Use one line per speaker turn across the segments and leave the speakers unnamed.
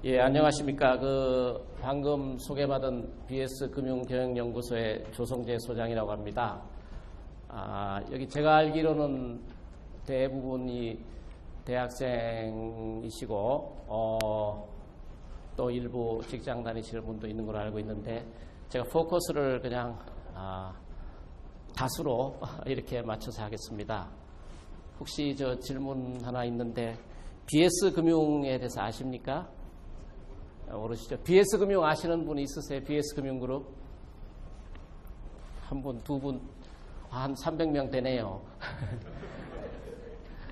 예, 안녕하십니까. 방금 소개받은 BS금융경영연구소의 조성재 소장이라고 합니다. 여기 제가 알기로는 대부분이 대학생이시고, 또 일부 직장 다니시는 분도 있는 걸로 알고 있는데, 제가 포커스를 그냥, 다수로 이렇게 맞춰서 하겠습니다. 혹시 저 질문 하나 있는데, BS금융에 대해서 아십니까? 모르시죠? BS금융 아시는 분 있으세요? BS금융그룹? 한 분, 두 분, 한 300명 되네요.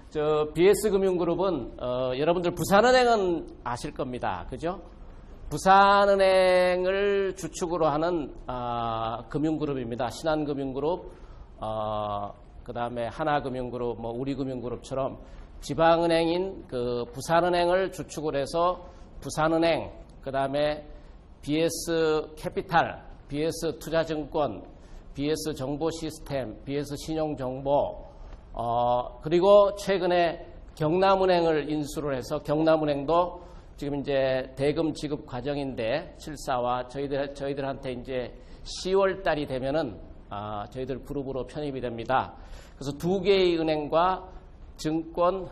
저 BS금융그룹은 여러분들 부산은행은 아실 겁니다. 그죠? 부산은행을 주축으로 하는 금융그룹입니다. 신한금융그룹, 그 다음에 하나금융그룹, 우리금융그룹처럼 지방은행인 부산은행을 주축으로 해서 부산은행, 그 다음에 BS캐피탈, BS투자증권, BS정보시스템, BS신용정보, 그리고 최근에 경남은행을 인수를 해서 경남은행도 지금 이제 대금 지급 과정인데 실사와 저희들한테 이제 10월 달이 되면은 저희들 그룹으로 편입이 됩니다. 그래서 두 개의 은행과 증권,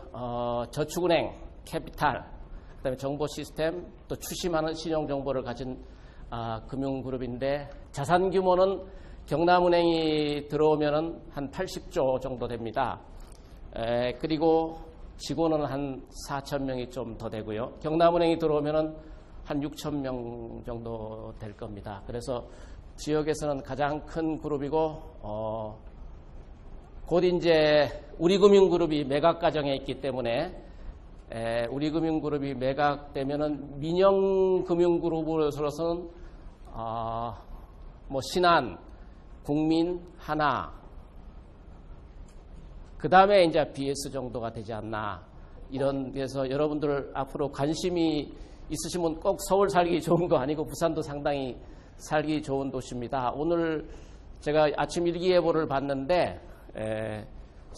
저축은행, 캐피탈, 그다음에 정보 시스템, 또 추심하는 신용 정보를 가진 금융그룹인데 자산 규모는 경남은행이 들어오면은 한 80조 정도 됩니다. 그리고 직원은 한 4,000명이 좀 더 되고요. 경남은행이 들어오면은 한 6,000명 정도 될 겁니다. 그래서 지역에서는 가장 큰 그룹이고 곧 이제 우리금융그룹이 매각 과정에 있기 때문에 우리금융그룹이 매각되면은 민영금융그룹으로서는 신한, 국민, 하나, 그 다음에 이제 BS 정도가 되지 않나. 그래서 여러분들 앞으로 관심이 있으시면 꼭 서울 살기 좋은 거 아니고 부산도 상당히 살기 좋은 도시입니다. 오늘 제가 아침 일기예보를 봤는데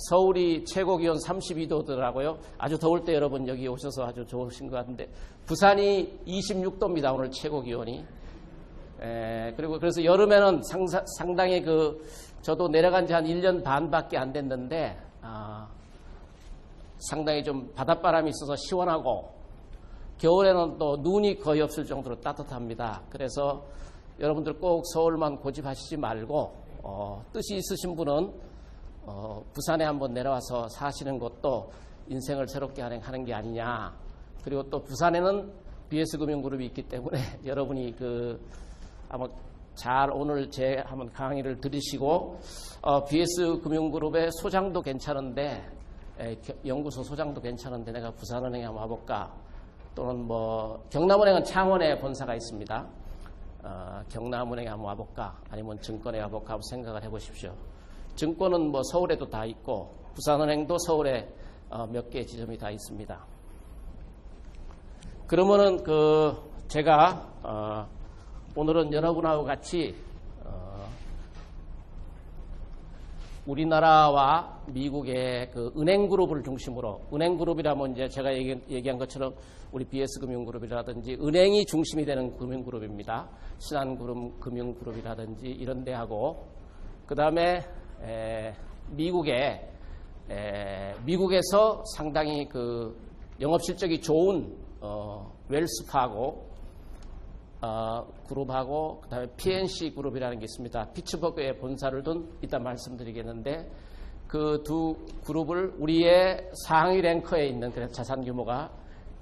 서울이 최고 기온 32도더라고요. 아주 더울 때 여러분 여기 오셔서 아주 좋으신 것 같은데 부산이 26도입니다. 오늘 최고 기온이. 그리고 그래서 여름에는 상당히 저도 내려간 지 한 1년 반밖에 안 됐는데 상당히 좀 바닷바람이 있어서 시원하고 겨울에는 또 눈이 거의 없을 정도로 따뜻합니다. 그래서 여러분들 꼭 서울만 고집하시지 말고 뜻이 있으신 분은 부산에 한번 내려와서 사시는 것도 인생을 새롭게 하는 게 아니냐. 그리고 또 부산에는 BS금융그룹이 있기 때문에 여러분이 한번 잘 오늘 제 한번 강의를 들으시고 BS금융그룹의 소장도 괜찮은데 연구소 소장도 괜찮은데 내가 부산은행에 한번 와볼까. 또는 경남은행은 창원에 본사가 있습니다. 경남은행에 한번 와볼까. 아니면 증권에 와볼까 하고 생각을 해보십시오. 증권은 서울에도 다 있고 부산은행도 서울에 몇 개 지점이 다 있습니다. 그러면은 제가 오늘은 여러분하고 같이 우리나라와 미국의 은행그룹을 중심으로 은행그룹이라면 이제 제가 얘기한 것처럼 우리 BS금융그룹이라든지 은행이 중심이 되는 금융그룹입니다. 신한금융그룹이라든지 이런 데하고 그 다음에 미국에서 상당히 영업 실적이 좋은 웰스파고 그룹하고 그다음에 PNC 그룹이라는 게 있습니다. 피츠버그에 본사를 둔 이따 말씀드리겠는데 그 두 그룹을 우리의 상위 랭커에 있는 그래서 자산 규모가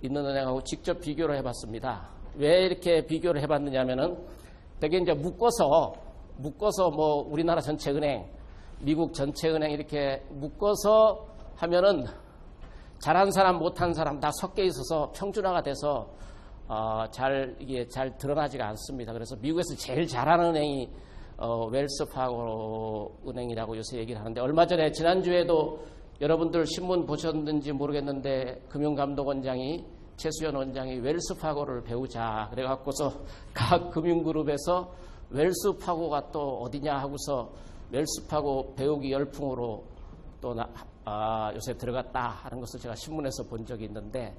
있는 은행하고 직접 비교를 해봤습니다. 왜 이렇게 비교를 해봤느냐면은 되게 이제 묶어서 우리나라 전체 은행, 미국 전체 은행 이렇게 묶어서 하면은 잘한 사람 못한 사람 다 섞여 있어서 평준화가 돼서 이게 잘 드러나지가 않습니다. 그래서 미국에서 제일 잘하는 은행이 웰스파고 은행이라고 요새 얘기를 하는데 얼마 전에 지난주에도 여러분들 신문 보셨는지 모르겠는데 금융감독원장이 최수연 원장이 웰스파고를 배우자 그래갖고서 각 금융그룹에서 웰스파고가 또 어디냐 하고서 웰스파고 배우기 열풍으로 또 요새 들어갔다 하는 것을 제가 신문에서 본 적이 있는데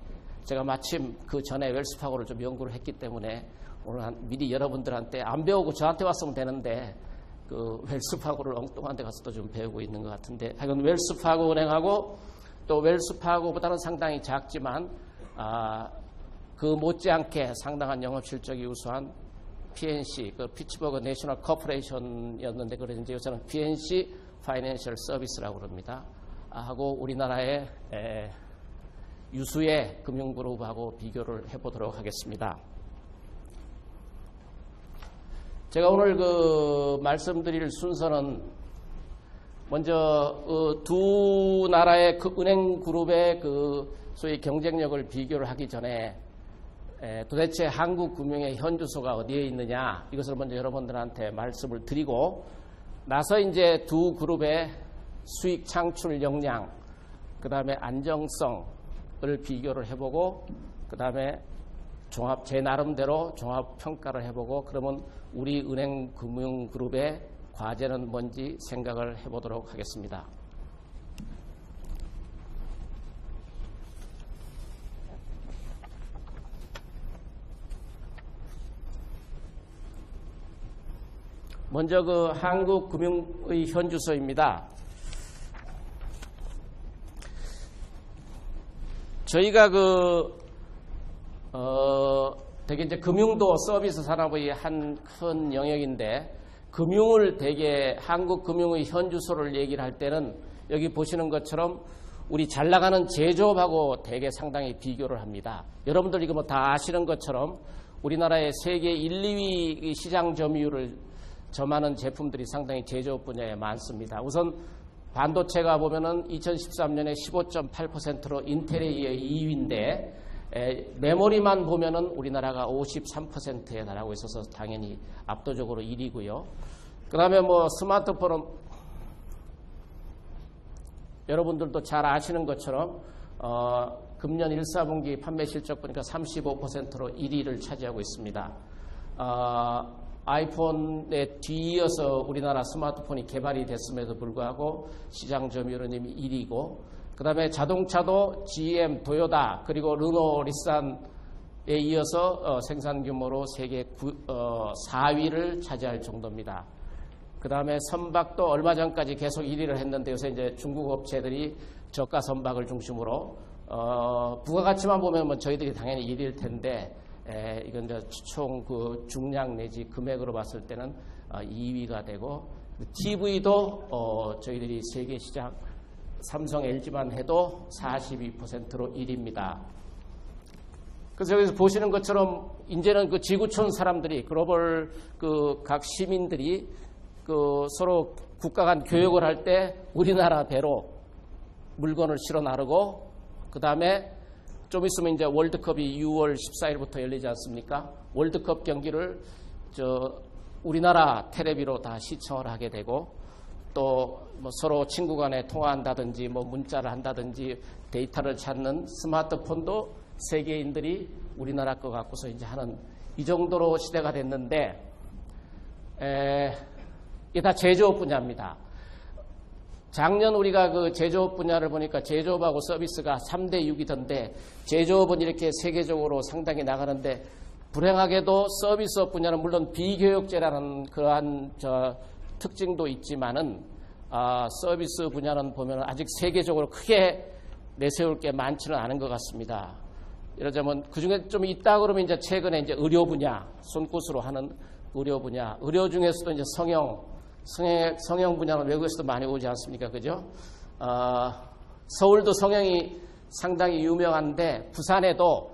제가 마침 그 전에 웰스파고를 좀 연구를 했기 때문에 오늘 미리 여러분들한테 안 배우고 저한테 왔으면 되는데 그 웰스파고를 엉뚱한 데 가서 또 좀 배우고 있는 것 같은데 하여간 웰스파고 은행하고 또 웰스파고보다는 상당히 작지만 그 못지않게 상당한 영업 실적이 우수한 PNC, 그 피츠버그 내셔널 코퍼레이션이었는데 그래서 이제 요새는 PNC 파이낸셜 서비스라고 그럽니다. 하고 우리나라의 유수의 금융그룹하고 비교를 해보도록 하겠습니다. 제가 오늘 그 말씀드릴 순서는 먼저 두 나라의 그 은행 그룹의 그 소위 경쟁력을 비교를 하기 전에 도대체 한국 금융의 현주소가 어디에 있느냐 이것을 먼저 여러분들한테 말씀을 드리고 나서 이제 두 그룹의 수익 창출 역량 그 다음에 안정성을 비교를 해보고 그 다음에 제 나름대로 종합 평가를 해보고 그러면 우리 은행 금융그룹의 과제는 뭔지 생각을 해보도록 하겠습니다. 먼저 그 한국금융의 현주소입니다. 저희가 되게 이제 금융도 서비스 산업의 한 큰 영역인데 금융을 되게 한국 금융의 현주소를 얘기를 할 때는 여기 보시는 것처럼 우리 잘 나가는 제조업하고 되게 상당히 비교를 합니다. 여러분들 이거 뭐 다 아시는 것처럼 우리나라의 세계 1, 2위 시장 점유율을 점하는 제품들이 상당히 제조업 분야에 많습니다. 우선 반도체가 보면은 2013년에 15.8%로 인텔에 이어 2위인데 메모리만 보면은 우리나라가 53%에 달하고 있어서 당연히 압도적으로 1위고요. 그 다음에 뭐 스마트폰은 여러분들도 잘 아시는 것처럼 금년 1사분기 판매 실적 보니까 35%로 1위를 차지하고 있습니다. 아이폰에 뒤이어서 우리나라 스마트폰이 개발이 됐음에도 불구하고 시장 점유율은 이미 1위고 그 다음에 자동차도 GM, 도요타 그리고 르노, 닛산에 이어서 생산 규모로 세계 4위를 차지할 정도입니다. 그 다음에 선박도 얼마 전까지 계속 1위를 했는데 요새 이제 중국 업체들이 저가 선박을 중심으로 부가가치만 보면 뭐 저희들이 당연히 1위일 텐데 이건 이제 총 그 중량 내지 금액으로 봤을 때는 2위가 되고 TV도 저희들이 세계 시장 삼성, LG만 해도 42%로 1위입니다. 그래서 여기서 보시는 것처럼 이제는 그 지구촌 사람들이 글로벌 그 각 시민들이 그 서로 국가 간 교역을 할 때 우리나라 배로 물건을 실어 나르고 그 다음에 좀 있으면 이제 월드컵이 6월 14일부터 열리지 않습니까? 월드컵 경기를 우리나라 텔레비로 다 시청을 하게 되고 또 뭐 서로 친구 간에 통화한다든지 뭐 문자를 한다든지 데이터를 찾는 스마트폰도 세계인들이 우리나라 거 갖고서 이제 하는 이 정도로 시대가 됐는데 이게 다 제조업 분야입니다. 작년 우리가 그 제조업 분야를 보니까 제조업하고 서비스가 3대 6이던데 제조업은 이렇게 세계적으로 상당히 나가는데 불행하게도 서비스업 분야는 물론 비교육제라는 그러한 특징도 있지만은 서비스 분야는 보면 아직 세계적으로 크게 내세울 게 많지는 않은 것 같습니다. 이러자면 그 중에 좀 있다 그러면 이제 최근에 이제 의료 분야, 손끝으로 하는 의료 분야, 의료 중에서도 이제 성형 분야는 외국에서도 많이 오지 않습니까? 그죠? 서울도 성형이 상당히 유명한데 부산에도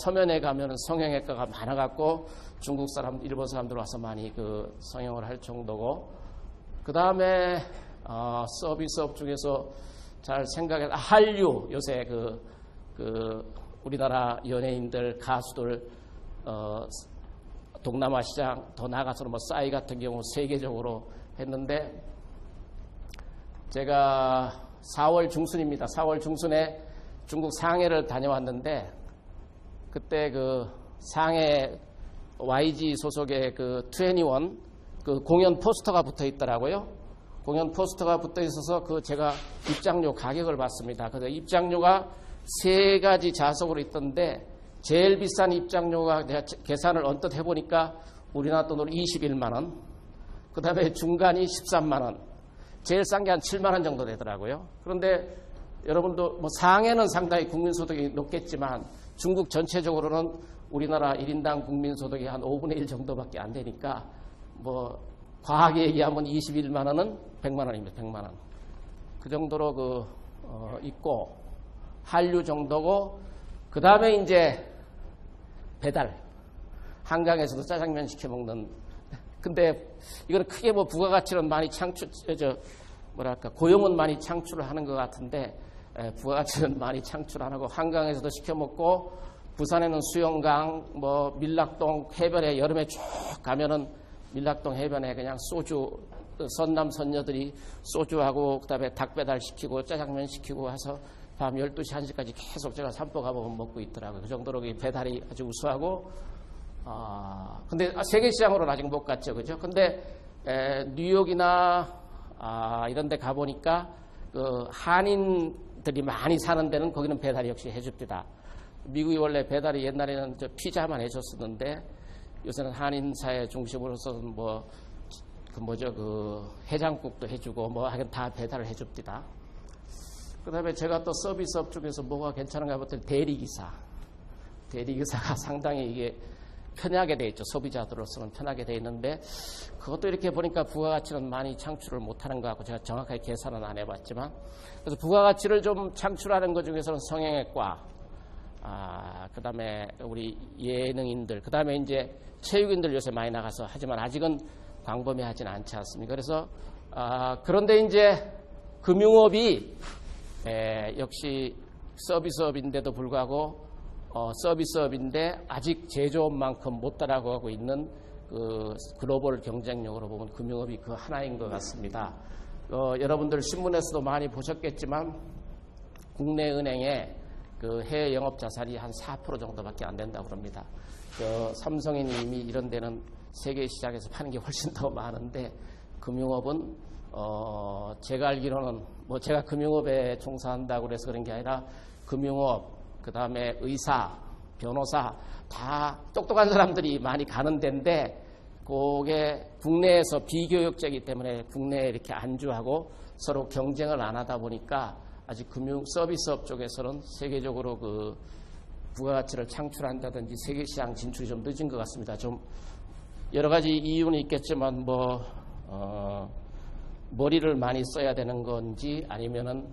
서면에 가면 성형외과가 많아갖고 중국 사람, 일본 사람들 와서 많이 그 성형을 할 정도고 그 다음에 서비스업 중에서 잘 생각해 한류 요새 그 우리나라 연예인들 가수들 동남아 시장 더 나가서는 뭐 싸이 같은 경우 세계적으로 했는데 제가 4월 중순입니다. 4월 중순에 중국 상해를 다녀왔는데 그때 그 상해 YG 소속의 그 21 그 공연 포스터가 붙어 있더라고요. 공연 포스터가 붙어 있어서 그 제가 입장료 가격을 봤습니다. 그래서 입장료가 세 가지 좌석으로 있던데 제일 비싼 입장료가 내가 계산을 언뜻 해보니까 우리나라 돈으로 21만 원, 그 다음에 중간이 13만 원, 제일 싼 게 한 7만 원 정도 되더라고요. 그런데 여러분도 뭐 상해는 상당히 국민소득이 높겠지만 중국 전체적으로는 우리나라 1인당 국민소득이 한 5분의 1 정도밖에 안 되니까 뭐 과하게 얘기하면 21만 원은 100만 원입니다. 100만 원. 그 정도로 있고 한류 정도고, 그 다음에 이제 배달. 한강에서도 짜장면 시켜 먹는. 근데 이거는 크게 뭐 부가가치는 많이 고용은 많이 창출을 하는 것 같은데 부가가치는 많이 창출 안 하고 한강에서도 시켜 먹고, 부산에는 수영강, 뭐 밀락동 해변에 여름에 쭉 가면은 밀락동 해변에 그냥 소주, 선남 선녀들이 소주하고 그다음에 닭 배달 시키고 짜장면 시키고 해서 밤 12시 1시까지 계속 제가 산보 가보면 먹고 있더라고요. 그 정도로 배달이 아주 우수하고, 근데 세계시장으로는 아직 못 갔죠. 그죠? 근데 뉴욕이나 이런 데 가보니까 그 한인들이 많이 사는 데는 거기는 배달이 역시 해줍니다. 미국이 원래 배달이 옛날에는 피자만 해줬었는데 요새는 한인 사회 중심으로서는 해장국도 해주고 뭐 하여간 다 배달을 해줍니다. 그 다음에 제가 또 서비스업 중에서 뭐가 괜찮은가 봤더니 대리기사가 상당히 이게 편하게 돼 있죠. 소비자들로서는 편하게 돼 있는데 그것도 이렇게 보니까 부가가치는 많이 창출을 못하는 것 같고, 제가 정확하게 계산은 안 해봤지만, 그래서 부가가치를 좀 창출하는 것 중에서는 성형외과, 그 다음에 우리 예능인들, 그 다음에 이제 체육인들 요새 많이 나가서 하지만 아직은 광범위하지는 않지 않습니까? 그래서 그런데 이제 금융업이 역시 서비스업인데도 불구하고 서비스업인데 아직 제조업만큼 못 따라가고 있는 그 글로벌 경쟁력으로 보면 금융업이 그 하나인 것 같습니다. 여러분들 신문에서도 많이 보셨겠지만 국내 은행에 그 해외 영업 자산이 한 4% 정도밖에 안 된다고 그럽니다. 삼성이 이미 이런 데는 세계 시장에서 파는 게 훨씬 더 많은데, 금융업은 제가 알기로는 뭐 제가 금융업에 종사한다고 그래서 그런 게 아니라 금융업, 그 다음에 의사, 변호사 다 똑똑한 사람들이 많이 가는 데인데, 그게 국내에서 비교육적이기 때문에 국내에 이렇게 안주하고 서로 경쟁을 안 하다 보니까 아직 금융 서비스업 쪽에서는 세계적으로 그 부가가치를 창출한다든지 세계시장 진출이 좀 늦은 것 같습니다. 좀 여러 가지 이유는 있겠지만 머리를 많이 써야 되는 건지 아니면은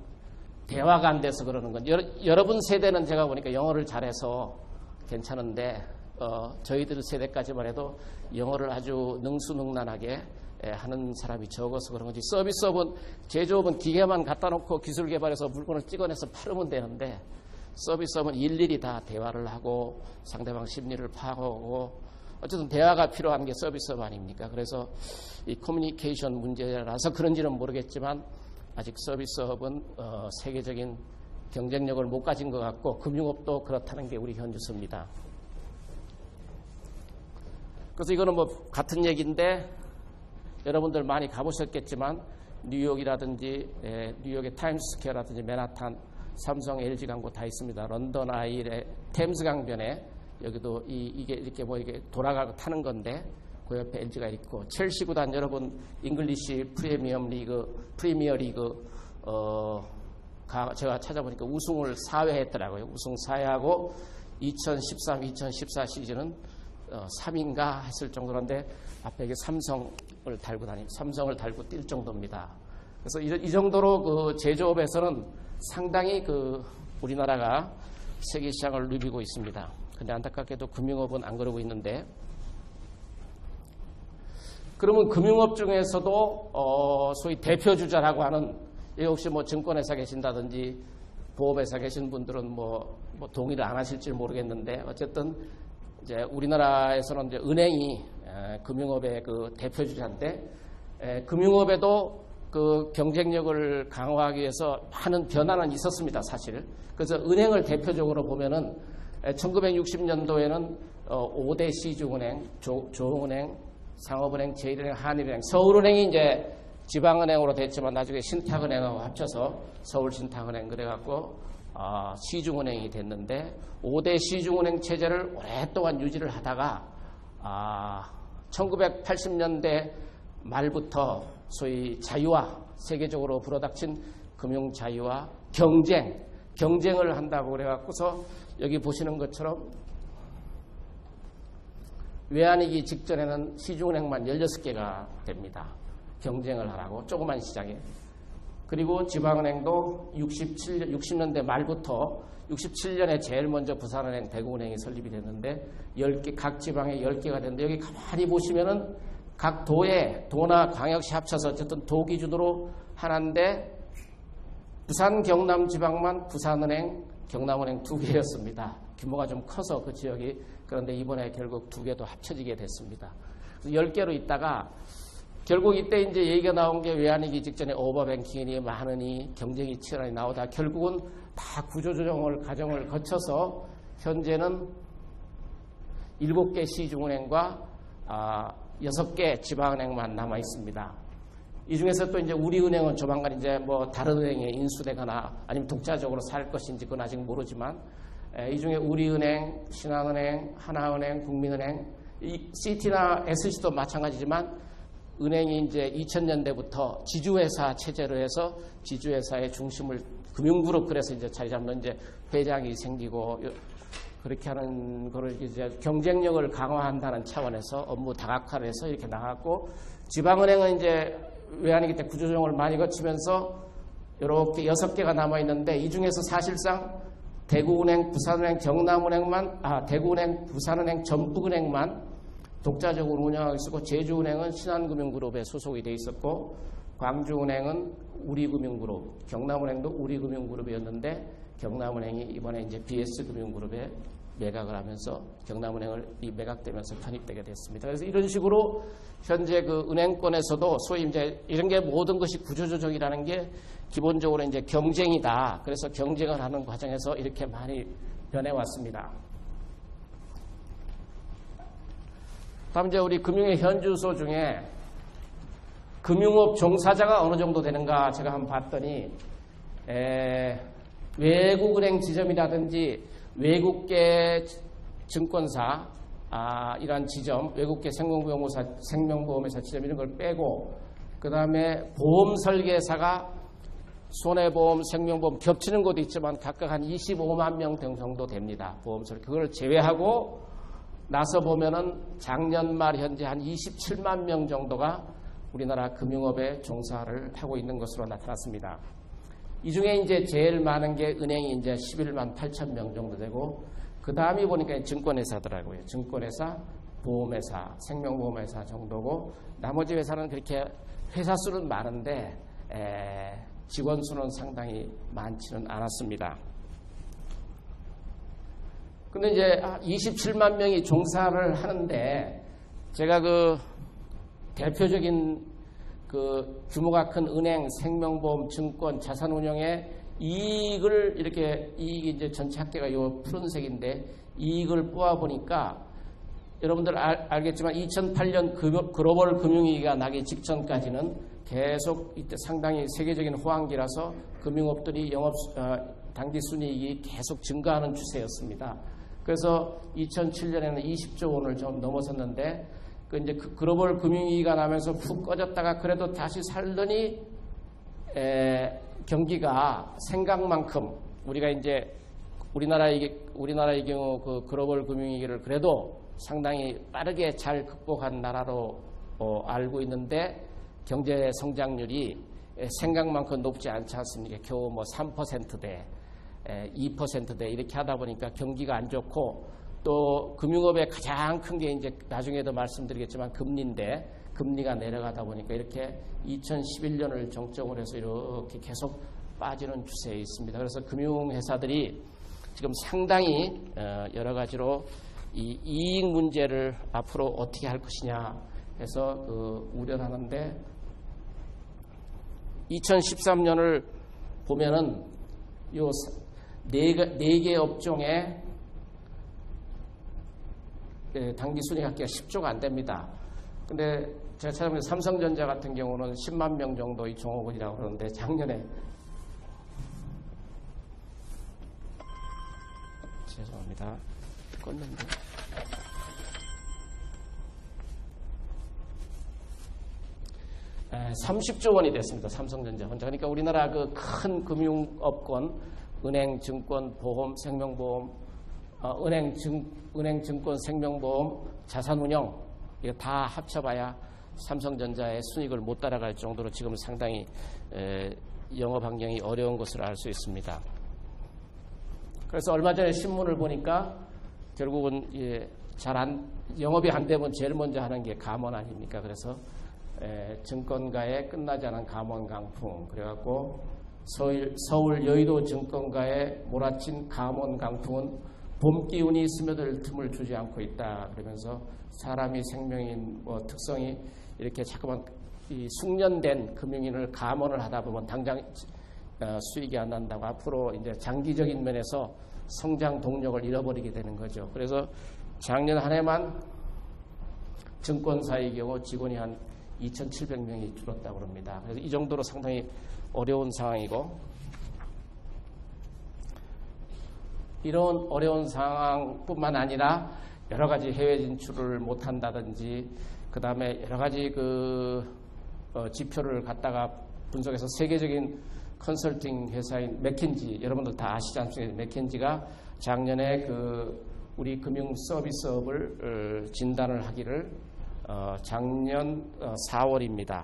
대화가 안 돼서 그러는 건지. 여러분 세대는 제가 보니까 영어를 잘해서 괜찮은데 저희들 세대까지만 해도 영어를 아주 능수능란하게 하는 사람이 적어서 그런 건지. 서비스업은, 제조업은 기계만 갖다 놓고 기술 개발해서 물건을 찍어내서 팔으면 되는데, 서비스업은 일일이 다 대화를 하고 상대방 심리를 파악하고, 어쨌든 대화가 필요한 게 서비스업 아닙니까? 그래서 이 커뮤니케이션 문제라서 그런지는 모르겠지만 아직 서비스업은 세계적인 경쟁력을 못 가진 것 같고, 금융업도 그렇다는 게 우리 현주소입니다. 그래서 이거는 뭐 같은 얘기인데, 여러분들 많이 가보셨겠지만 뉴욕이라든지 뉴욕의 타임스스퀘어라든지 맨하탄, 삼성, LG 광고 다 있습니다. 런던 아이의 템스 강변에 여기도 이게 이렇게 뭐 이게 돌아가고 타는 건데 그 옆에 LG가 있고, 첼시 구단 여러분 잉글리시 프리미어 리그 제가 찾아보니까 우승을 4회 했더라고요. 우승 4회하고 2013, 2014 시즌은 3인가 했을 정도인데 앞에 이게 삼성을 달고 뛸 정도입니다. 그래서 이 정도로 그 제조업에서는 상당히 그 우리나라가 세계 시장을 누비고 있습니다. 근데 안타깝게도 금융업은 안 그러고 있는데, 그러면 금융업 중에서도 소위 대표주자라고 하는, 혹시 뭐 증권회사 계신다든지 보험회사 계신 분들은 뭐 동의를 안 하실지 모르겠는데, 어쨌든 이제 우리나라에서는 이제 은행이 금융업의 그 대표주자인데, 금융업에도 그 경쟁력을 강화하기 위해서 많은 변화는 있었습니다, 사실. 그래서 은행을 대표적으로 보면은 1960년도에는 5대 시중은행, 조은행, 상업은행, 제1은행, 한일은행, 서울은행이 이제 지방은행으로 됐지만 나중에 신탁은행하고 합쳐서 서울신탁은행 그래갖고 시중은행이 됐는데 5대 시중은행 체제를 오랫동안 유지를 하다가 1980년대 말부터 소위 자유화, 세계적으로 불어닥친 금융 자유화, 경쟁을 한다고 그래갖고서 여기 보시는 것처럼 외환위기 직전에는 시중은행만 16개가 됩니다. 경쟁을 하라고 조그만 시장에. 그리고 지방은행도 60년대 말부터 67년에 제일 먼저 부산은행, 대구은행이 설립이 됐는데 10개, 각 지방에 10개가 됐는데 여기 가만히 보시면은 각 도나 광역시 합쳐서 어쨌든 도 기준으로 하나인데 부산, 경남 지방만 부산은행, 경남은행 2개였습니다. 규모가 좀 커서 그 지역이. 그런데 이번에 결국 2개도 합쳐지게 됐습니다. 10개로 있다가 결국 이때 이제 얘기가 나온 게 외환위기 직전에 오버뱅킹이니 많으니 경쟁이 치열하게 나오다 결국은 다 구조조정을 과정을 거쳐서 현재는 7개 시중은행과 6개 지방은행만 남아 있습니다. 이 중에서 또 이제 우리은행은 조만간 이제 뭐 다른 은행에 인수되거나 아니면 독자적으로 살 것인지 그건 아직 모르지만 이 중에 우리은행, 신한은행, 하나은행, 국민은행, CT나 SC도 마찬가지지만 은행이 이제 2000년대부터 지주회사 체제로 해서 지주회사의 중심을 금융그룹 그래서 이제 자리 잡는 이제 회장이 생기고 그렇게 하는 거를 이제 경쟁력을 강화한다는 차원에서 업무 다각화를 해서 이렇게 나갔고 지방은행은 이제 외환위기 때 구조조정을 많이 거치면서 이렇게 6개가 남아 있는데 이 중에서 사실상 대구은행, 부산은행, 경남은행만 대구은행, 부산은행, 전북은행만 독자적으로 운영하고 있었고 제주은행은 신한금융그룹에 소속이 돼 있었고 광주은행은 우리금융그룹, 경남은행도 우리금융그룹이었는데 경남은행이 이번에 이제 BS금융그룹에 매각을 하면서 경남은행을 매각되면서 편입되게 됐습니다. 그래서 이런 식으로 현재 그 은행권에서도 소위 이제 이런 게 모든 것이 구조조정이라는 게 기본적으로 이제 경쟁이다. 그래서 경쟁을 하는 과정에서 이렇게 많이 변해왔습니다. 다음 이제 우리 금융의 현주소 중에 금융업 종사자가 어느 정도 되는가 제가 한번 봤더니 외국은행 지점이라든지 외국계 증권사 이런 지점, 외국계 생명보험회사 지점 이런 걸 빼고 그 다음에 보험 설계사가 손해보험, 생명보험 겹치는 것도 있지만 각각 한 25만 명 정도 됩니다. 보험 설계. 그걸 제외하고 나서 보면은 작년 말 현재 한 27만 명 정도가 우리나라 금융업에 종사를 하고 있는 것으로 나타났습니다. 이 중에 이제 제일 많은 게 은행이 이제 11만 8천 명 정도 되고 그 다음이 보니까 증권회사더라고요. 증권회사, 보험회사, 생명보험회사 정도고 나머지 회사는 그렇게 회사 수는 많은데 직원 수는 상당히 많지는 않았습니다. 근데 이제 27만 명이 종사를 하는데 제가 그 대표적인 그 규모가 큰 은행, 생명보험, 증권, 자산운용의 이익을 이렇게 이익이 이제 전체 합계가 요 푸른색인데 이익을 뽑아 보니까 여러분들 알겠지만 2008년 글로벌 금융위기가 나기 직전까지는 계속 이때 상당히 세계적인 호황기라서 금융업들이 당기 순이익이 계속 증가하는 추세였습니다. 그래서 2007년에는 20조 원을 좀 넘어섰는데 그 이제 글로벌 금융위기가 나면서 푹 꺼졌다가 그래도 다시 살더니 경기가 생각만큼 우리가 이제 우리나라의 경우 그 글로벌 금융위기를 그래도 상당히 빠르게 잘 극복한 나라로 알고 있는데 경제 성장률이 생각만큼 높지 않지 않습니까? 겨우 뭐 3%대, 2%대 이렇게 하다 보니까 경기가 안 좋고 또 금융업의 가장 큰 게 이제 나중에도 말씀드리겠지만 금리인데 금리가 내려가다 보니까 이렇게 2011년을 정점으로 해서 이렇게 계속 빠지는 추세에 있습니다. 그래서 금융회사들이 지금 상당히 여러 가지로 이 이익 문제를 앞으로 어떻게 할 것이냐 해서 우려를 하는데 2013년을 보면은 요 네 개 업종에 당기 순이익합계가 10조가 안 됩니다. 근데 제가 찾아보면 삼성전자 같은 경우는 10만 명 정도 이 종업원이라고 그러는데 작년에 죄송합니다. 껐는데. 30조 원이 됐습니다. 삼성전자 혼자. 그러니까 우리나라 그 큰 금융업권, 은행, 증권, 보험, 생명보험, 은행, 증권, 생명보험, 자산운용 이거 다 합쳐봐야 삼성전자의 순익을 못 따라갈 정도로 지금 상당히 영업 환경이 어려운 것을 알 수 있습니다. 그래서 얼마 전에 신문을 보니까 결국은 영업이 안 되면 제일 먼저 하는 게 감원 아닙니까? 그래서 증권가에 끝나지 않은 감원 강풍, 그래갖고 서울 여의도 증권가에 몰아친 감원 강풍은 봄 기운이 스며들 틈을 주지 않고 있다. 그러면서 사람이 생명인 특성이 이렇게 자꾸만 이 숙련된 금융인을 감원을 하다 보면 당장 수익이 안 난다고 앞으로 이제 장기적인 면에서 성장 동력을 잃어버리게 되는 거죠. 그래서 작년 한 해만 증권사의 경우 직원이 한 2,700명이 줄었다고 합니다. 그래서 이 정도로 상당히 어려운 상황이고, 이런 어려운 상황뿐만 아니라 여러 가지 해외 진출을 못한다든지, 그 다음에 여러 가지 지표를 갖다가 분석해서 세계적인 컨설팅 회사인 맥킨지, 여러분들 다 아시지 않습니까? 맥킨지가 작년에 우리 금융 서비스업을 진단을 하기를 작년 4월입니다.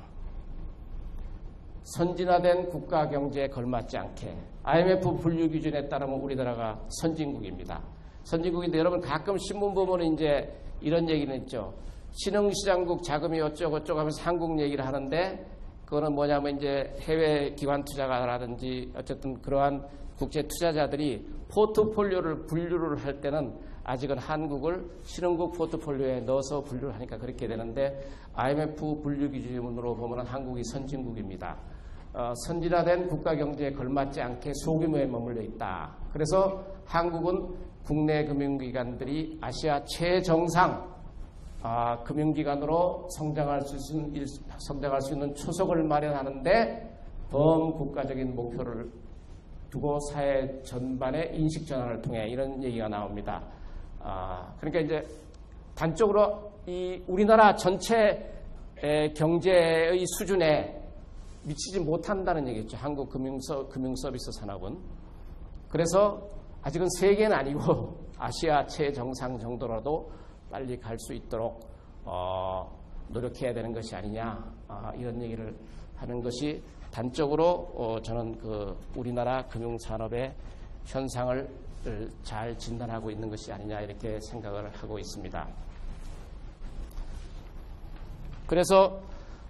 선진화된 국가 경제에 걸맞지 않게 IMF 분류 기준에 따르면 우리나라가 선진국입니다. 선진국인데 여러분 가끔 신문 보면 이제 이런 얘기는 있죠. 신흥시장국 자금이 어쩌고저쩌고 하면서 한국 얘기를 하는데, 그거는 뭐냐면 이제 해외 기관 투자가라든지 어쨌든 그러한 국제 투자자들이 포트폴리오를 분류를 할 때는 아직은 한국을 신흥국 포트폴리오에 넣어서 분류를 하니까 그렇게 되는데, IMF 분류 기준으로 보면 한국이 선진국입니다. 선진화된 국가 경제에 걸맞지 않게 소규모에 머물러 있다. 그래서 한국은 국내 금융기관들이 아시아 최정상 금융기관으로 성장할 수 있는 초석을 마련하는데 범국가적인 목표를 두고 사회 전반의 인식 전환을 통해 이런 얘기가 나옵니다. 그러니까 이제 단적으로 이 우리나라 전체 경제의 수준에 미치지 못한다는 얘기겠죠. 한국 금융 서비스 산업은. 그래서 아직은 세계는 아니고 아시아 최정상 정도라도 빨리 갈 수 있도록 노력해야 되는 것이 아니냐, 이런 얘기를 하는 것이 단적으로 저는 우리나라 금융산업의 현상을 잘 진단하고 있는 것이 아니냐, 이렇게 생각을 하고 있습니다. 그래서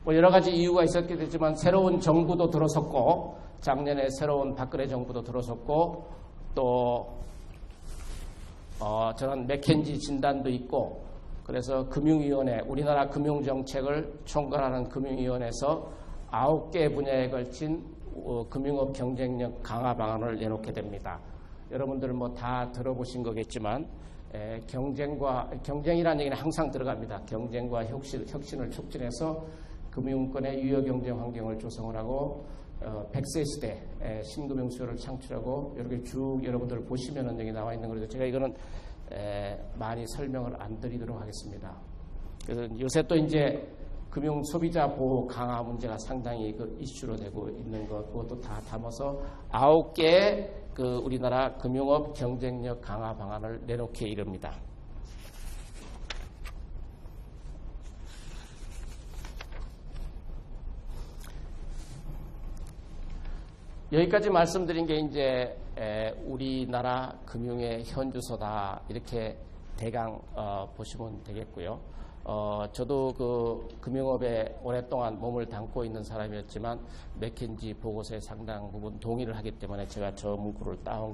여러 가지 이유가 있었게 되지만 새로운 정부도 들어섰고, 작년에 새로운 박근혜 정부도 들어섰고, 또 저는 맥켄지 진단도 있고, 그래서 금융위원회, 우리나라 금융정책을 총괄하는 금융위원회에서 9개 분야에 걸친 금융업 경쟁력 강화 방안을 내놓게 됩니다. 여러분들 다 들어보신 거겠지만, 경쟁이라는 얘기는 항상 들어갑니다. 경쟁과 혁신을 촉진해서 금융권의 유효 경쟁 환경을 조성을 하고 100세 시대 신금융 수요를 창출하고, 이렇게 쭉 여러분들 보시면은 여기 나와 있는 거라서 제가 이거는 많이 설명을 안 드리도록 하겠습니다. 그래서 요새 또 이제 금융 소비자 보호 강화 문제가 상당히 이슈로 되고 있는 것, 그것도 다 담아서 9개의 우리나라 금융업 경쟁력 강화 방안을 내놓게 이릅니다. 여기까지 말씀드린 게 이제 우리나라 금융의 현주소다, 이렇게 대강 보시면 되겠고요. 저도 금융업에 오랫동안 몸을 담고 있는 사람이었지만 맥켄지 보고서에 상당 부분 동의를 하기 때문에 제가 저 문구를 따온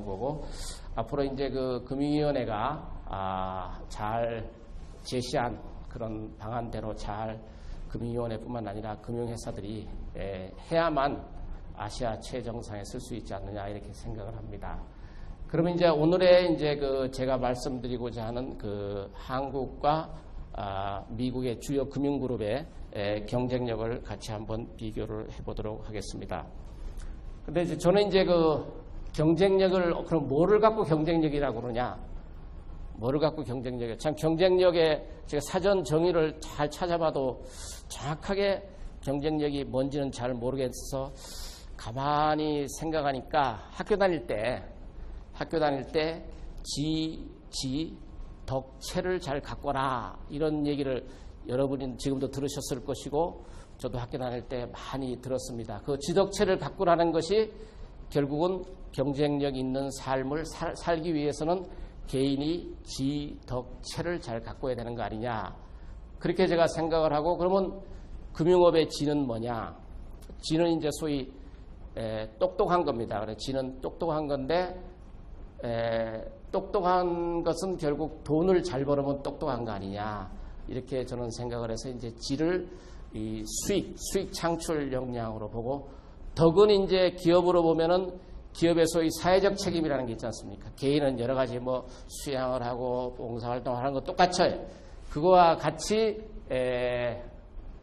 거고, 앞으로 이제 금융위원회가 잘 제시한 그런 방안대로 잘 금융위원회뿐만 아니라 금융회사들이 해야만 아시아 최정상에 쓸 수 있지 않느냐, 이렇게 생각을 합니다. 그러면 이제 오늘의 이제 제가 말씀드리고자 하는 한국과 미국의 주요 금융그룹의 경쟁력을 같이 한번 비교를 해보도록 하겠습니다. 근데 이제 저는 이제 경쟁력을, 그럼 뭐를 갖고 경쟁력이라고 그러냐? 뭐를 갖고 경쟁력이야? 참 경쟁력에 제가 사전 정의를 잘 찾아봐도 정확하게 경쟁력이 뭔지는 잘 모르겠어서 가만히 생각하니까 학교 다닐 때 덕체를 잘 갖거라 이런 얘기를 여러분이 지금도 들으셨을 것이고 저도 학교 다닐 때 많이 들었습니다. 그 지덕체를 갖고라는 것이 결국은 경쟁력 있는 삶을 살기 위해서는 개인이 지덕체를 잘 갖고야 되는 거 아니냐. 그렇게 제가 생각을 하고 그러면 금융업의 지는 뭐냐. 지는 이제 소위 똑똑한 겁니다. 그래서 지는 똑똑한 건데 똑똑한 것은 결국 돈을 잘 벌으면 똑똑한 거 아니냐. 이렇게 저는 생각을 해서 이제 지를 이 수익 창출 역량으로 보고 덕은 이제 기업으로 보면은 기업의 소위 사회적 책임이라는 게 있지 않습니까? 개인은 여러 가지 뭐 수양을 하고 봉사활동을 하는 거 똑같죠. 그거와 같이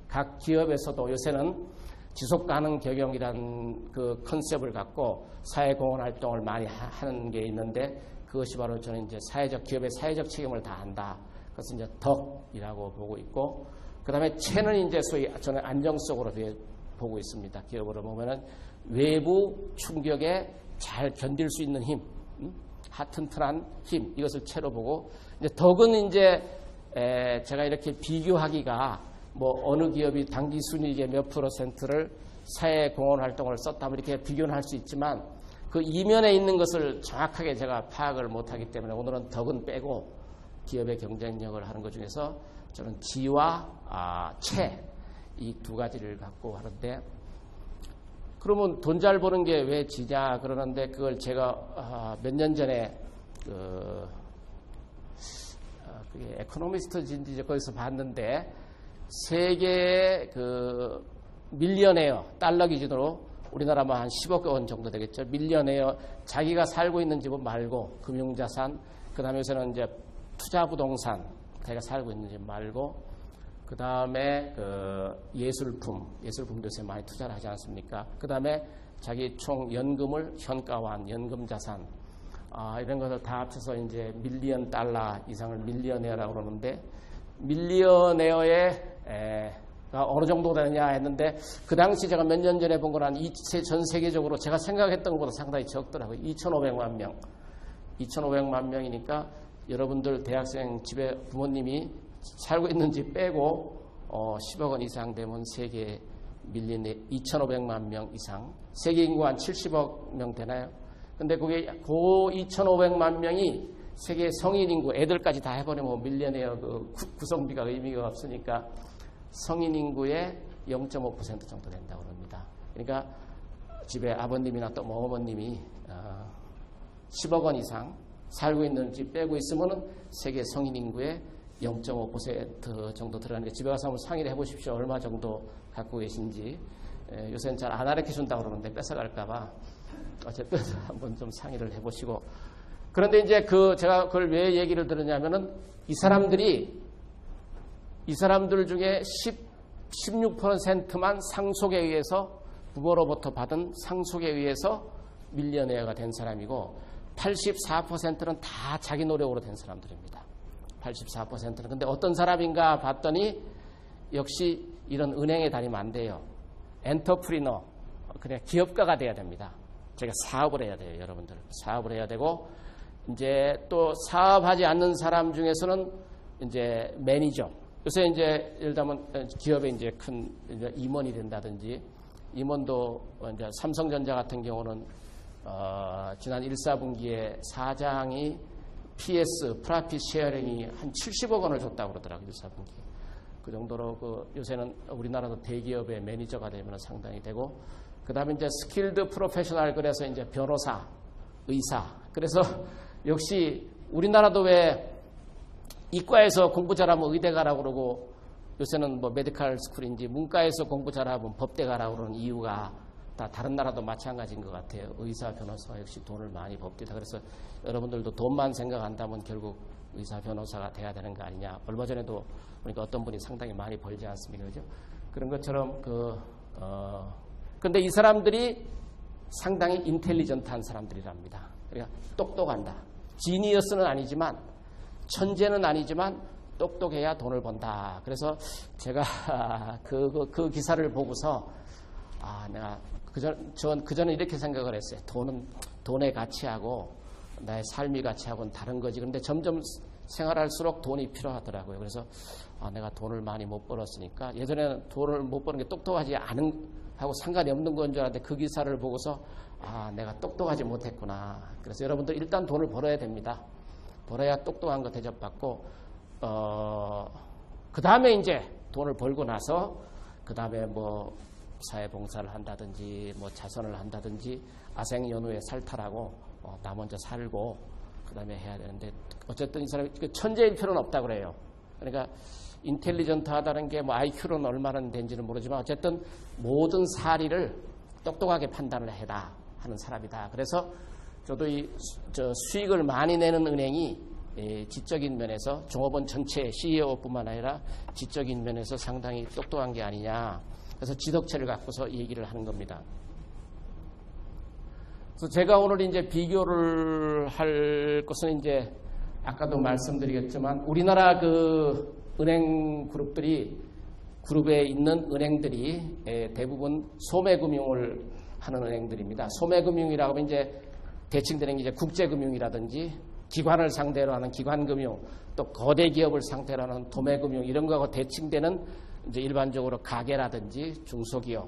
각 기업에서도 요새는 지속가능 경영이라는 그 컨셉을 갖고 사회공헌 활동을 많이 하는 게 있는데 그것이 바로 저는 이제 기업의 사회적 책임을 다한다. 그것은 이제 덕이라고 보고 있고 그 다음에 체는 이제 소위 저는 안정성으로 보고 있습니다. 기업으로 보면은 외부 충격에 잘 견딜 수 있는 힘, 튼튼한 힘, 이것을 체로 보고, 이제 덕은 이제, 제가 이렇게 비교하기가, 뭐, 어느 기업이 당기 순이익의 몇 %를 사회 공헌 활동을 썼다면 이렇게 비교는 할 수 있지만, 그 이면에 있는 것을 정확하게 제가 파악을 못하기 때문에 오늘은 덕은 빼고 기업의 경쟁력을 하는 것 중에서 저는 지와 체, 이 두 가지를 갖고 하는데, 그러면 돈 잘 버는 게 왜 지냐 그러는데 그걸 제가 몇 년 전에 그게 에코노미스트인지 거기서 봤는데 세계의 그 밀리언웨어 달러 기준으로 우리나라만 한 10억 원 정도 되겠죠. 밀리언웨어 자기가 살고 있는 집은 말고 금융자산 그다음에 요새는 이제 투자부동산 자기가 살고 있는 집 말고 그 다음에 예술품도 요새 많이 투자를 하지 않습니까? 그 다음에 자기 총 연금을 현가화한 연금 자산, 이런 것을 다 합쳐서 이제 밀리언 달러 이상을 밀리언웨어라고 그러는데, 밀리언웨어가 어느 정도 되느냐 했는데, 그 당시 제가 몇 년 전에 본 거는 전 세계적으로 제가 생각했던 것보다 상당히 적더라고요. 2,500만 명. 2,500만 명이니까 여러분들 대학생 집에 부모님이 살고 있는 집 빼고 10억 원 이상 되면 세계에 밀린 2,500만 명 이상, 세계 인구 한 70억 명 되나요? 근데 그게 그 2,500만 명이 세계 성인 인구, 애들까지 다 해버리면 밀리언웨어 그 구성비가 의미가 없으니까 성인 인구의 0.5% 정도 된다고 합니다. 그러니까 집에 아버님이나 또 뭐 어머님이 10억 원 이상 살고 있는 집 빼고 있으면은 세계 성인 인구의 0.5% 정도 들어가는 게 집에 가서 한번 상의를 해보십시오. 얼마 정도 갖고 계신지. 요새는 잘 안 가르쳐준다고 그러는데 뺏어갈까봐 어쨌든 한번 좀 상의를 해보시고. 그런데 이제 제가 그걸 왜 얘기를 들었냐면은 이 사람들 중에 16%만 상속에 의해서 부모로부터 받은 상속에 의해서 밀리언웨어가 된 사람이고 84%는 다 자기 노력으로 된 사람들입니다. 84%는. 근데 어떤 사람인가 봤더니 역시 이런 은행에 다니면 안 돼요. 엔터프리너, 그냥 기업가가 돼야 됩니다. 제가 사업을 해야 돼요, 여러분들. 사업을 해야 되고, 이제 또 사업하지 않는 사람 중에서는 이제 매니저. 요새 이제 예를 들면 기업에 이제 큰 임원이 된다든지, 임원도 이제 삼성전자 같은 경우는 지난 1사분기에 사장이 PS, 프라핏 쉐어링이 한 70억 원을 줬다고 그러더라고요, 1사분기. 그 정도로 요새는 우리나라도 대기업의 매니저가 되면 상당히 되고, 그 다음에 이제 스킬드 프로페셔널, 그래서 이제 변호사, 의사. 그래서 역시 우리나라도 왜 이과에서 공부 잘하면 의대 가라고 그러고, 요새는 뭐 메디칼 스쿨인지 문과에서 공부 잘하면 법대 가라고 그러는 이유가 다 다른 나라도 마찬가지인 것 같아요. 의사, 변호사가 역시 돈을 많이 법디다. 그래서 여러분들도 돈만 생각한다면 결국 의사, 변호사가 돼야 되는 거 아니냐. 얼마 전에도 보니까 어떤 분이 상당히 많이 벌지 않습니까? 그죠? 그런 것처럼 근데 이 사람들이 상당히 인텔리전트한 사람들이랍니다. 그러니까 똑똑한다. 지니어스는 아니지만 천재는 아니지만 똑똑해야 돈을 번다. 그래서 제가 그 기사를 보고서 내가 그전에 이렇게 생각을 했어요. 돈은 돈의 가치하고 나의 삶의 가치하고는 다른 거지. 그런데 점점 생활할수록 돈이 필요하더라고요. 그래서 내가 돈을 많이 못 벌었으니까 예전에는 돈을 못 버는 게 똑똑하지 않은 하고 상관이 없는 건 줄 알았는데 그 기사를 보고서 내가 똑똑하지 못했구나. 그래서 여러분들 일단 돈을 벌어야 됩니다. 벌어야 똑똑한 거 대접받고 그 다음에 이제 돈을 벌고 나서 그 다음에 뭐 사회봉사를 한다든지 뭐 자선을 한다든지 아생연후에 살탈하고 나 먼저 살고 그 다음에 해야 되는데 어쨌든 이 사람이 천재일 필요는 없다 그래요. 그러니까 인텔리전트하다는 게 뭐 IQ로는 얼마나 된지는 모르지만 어쨌든 모든 사리를 똑똑하게 판단을 해라 하는 사람이다. 그래서 저도 수익을 많이 내는 은행이 지적인 면에서 종업원 전체 CEO뿐만 아니라 지적인 면에서 상당히 똑똑한 게 아니냐. 그래서 지덕체를 갖고서 얘기를 하는 겁니다. 그래서 제가 오늘 이제 비교를 할 것은 이제 아까도 말씀드리겠지만 우리나라 그 은행 그룹에 있는 은행들이 대부분 소매금융을 하는 은행들입니다. 소매금융이라고 하면 이제 대칭되는 게 이제 국제금융이라든지 기관을 상대로 하는 기관금융, 또 거대 기업을 상대로 하는 도매금융 이런 거하고 대칭되는 이제 일반적으로 가게라든지 중소기업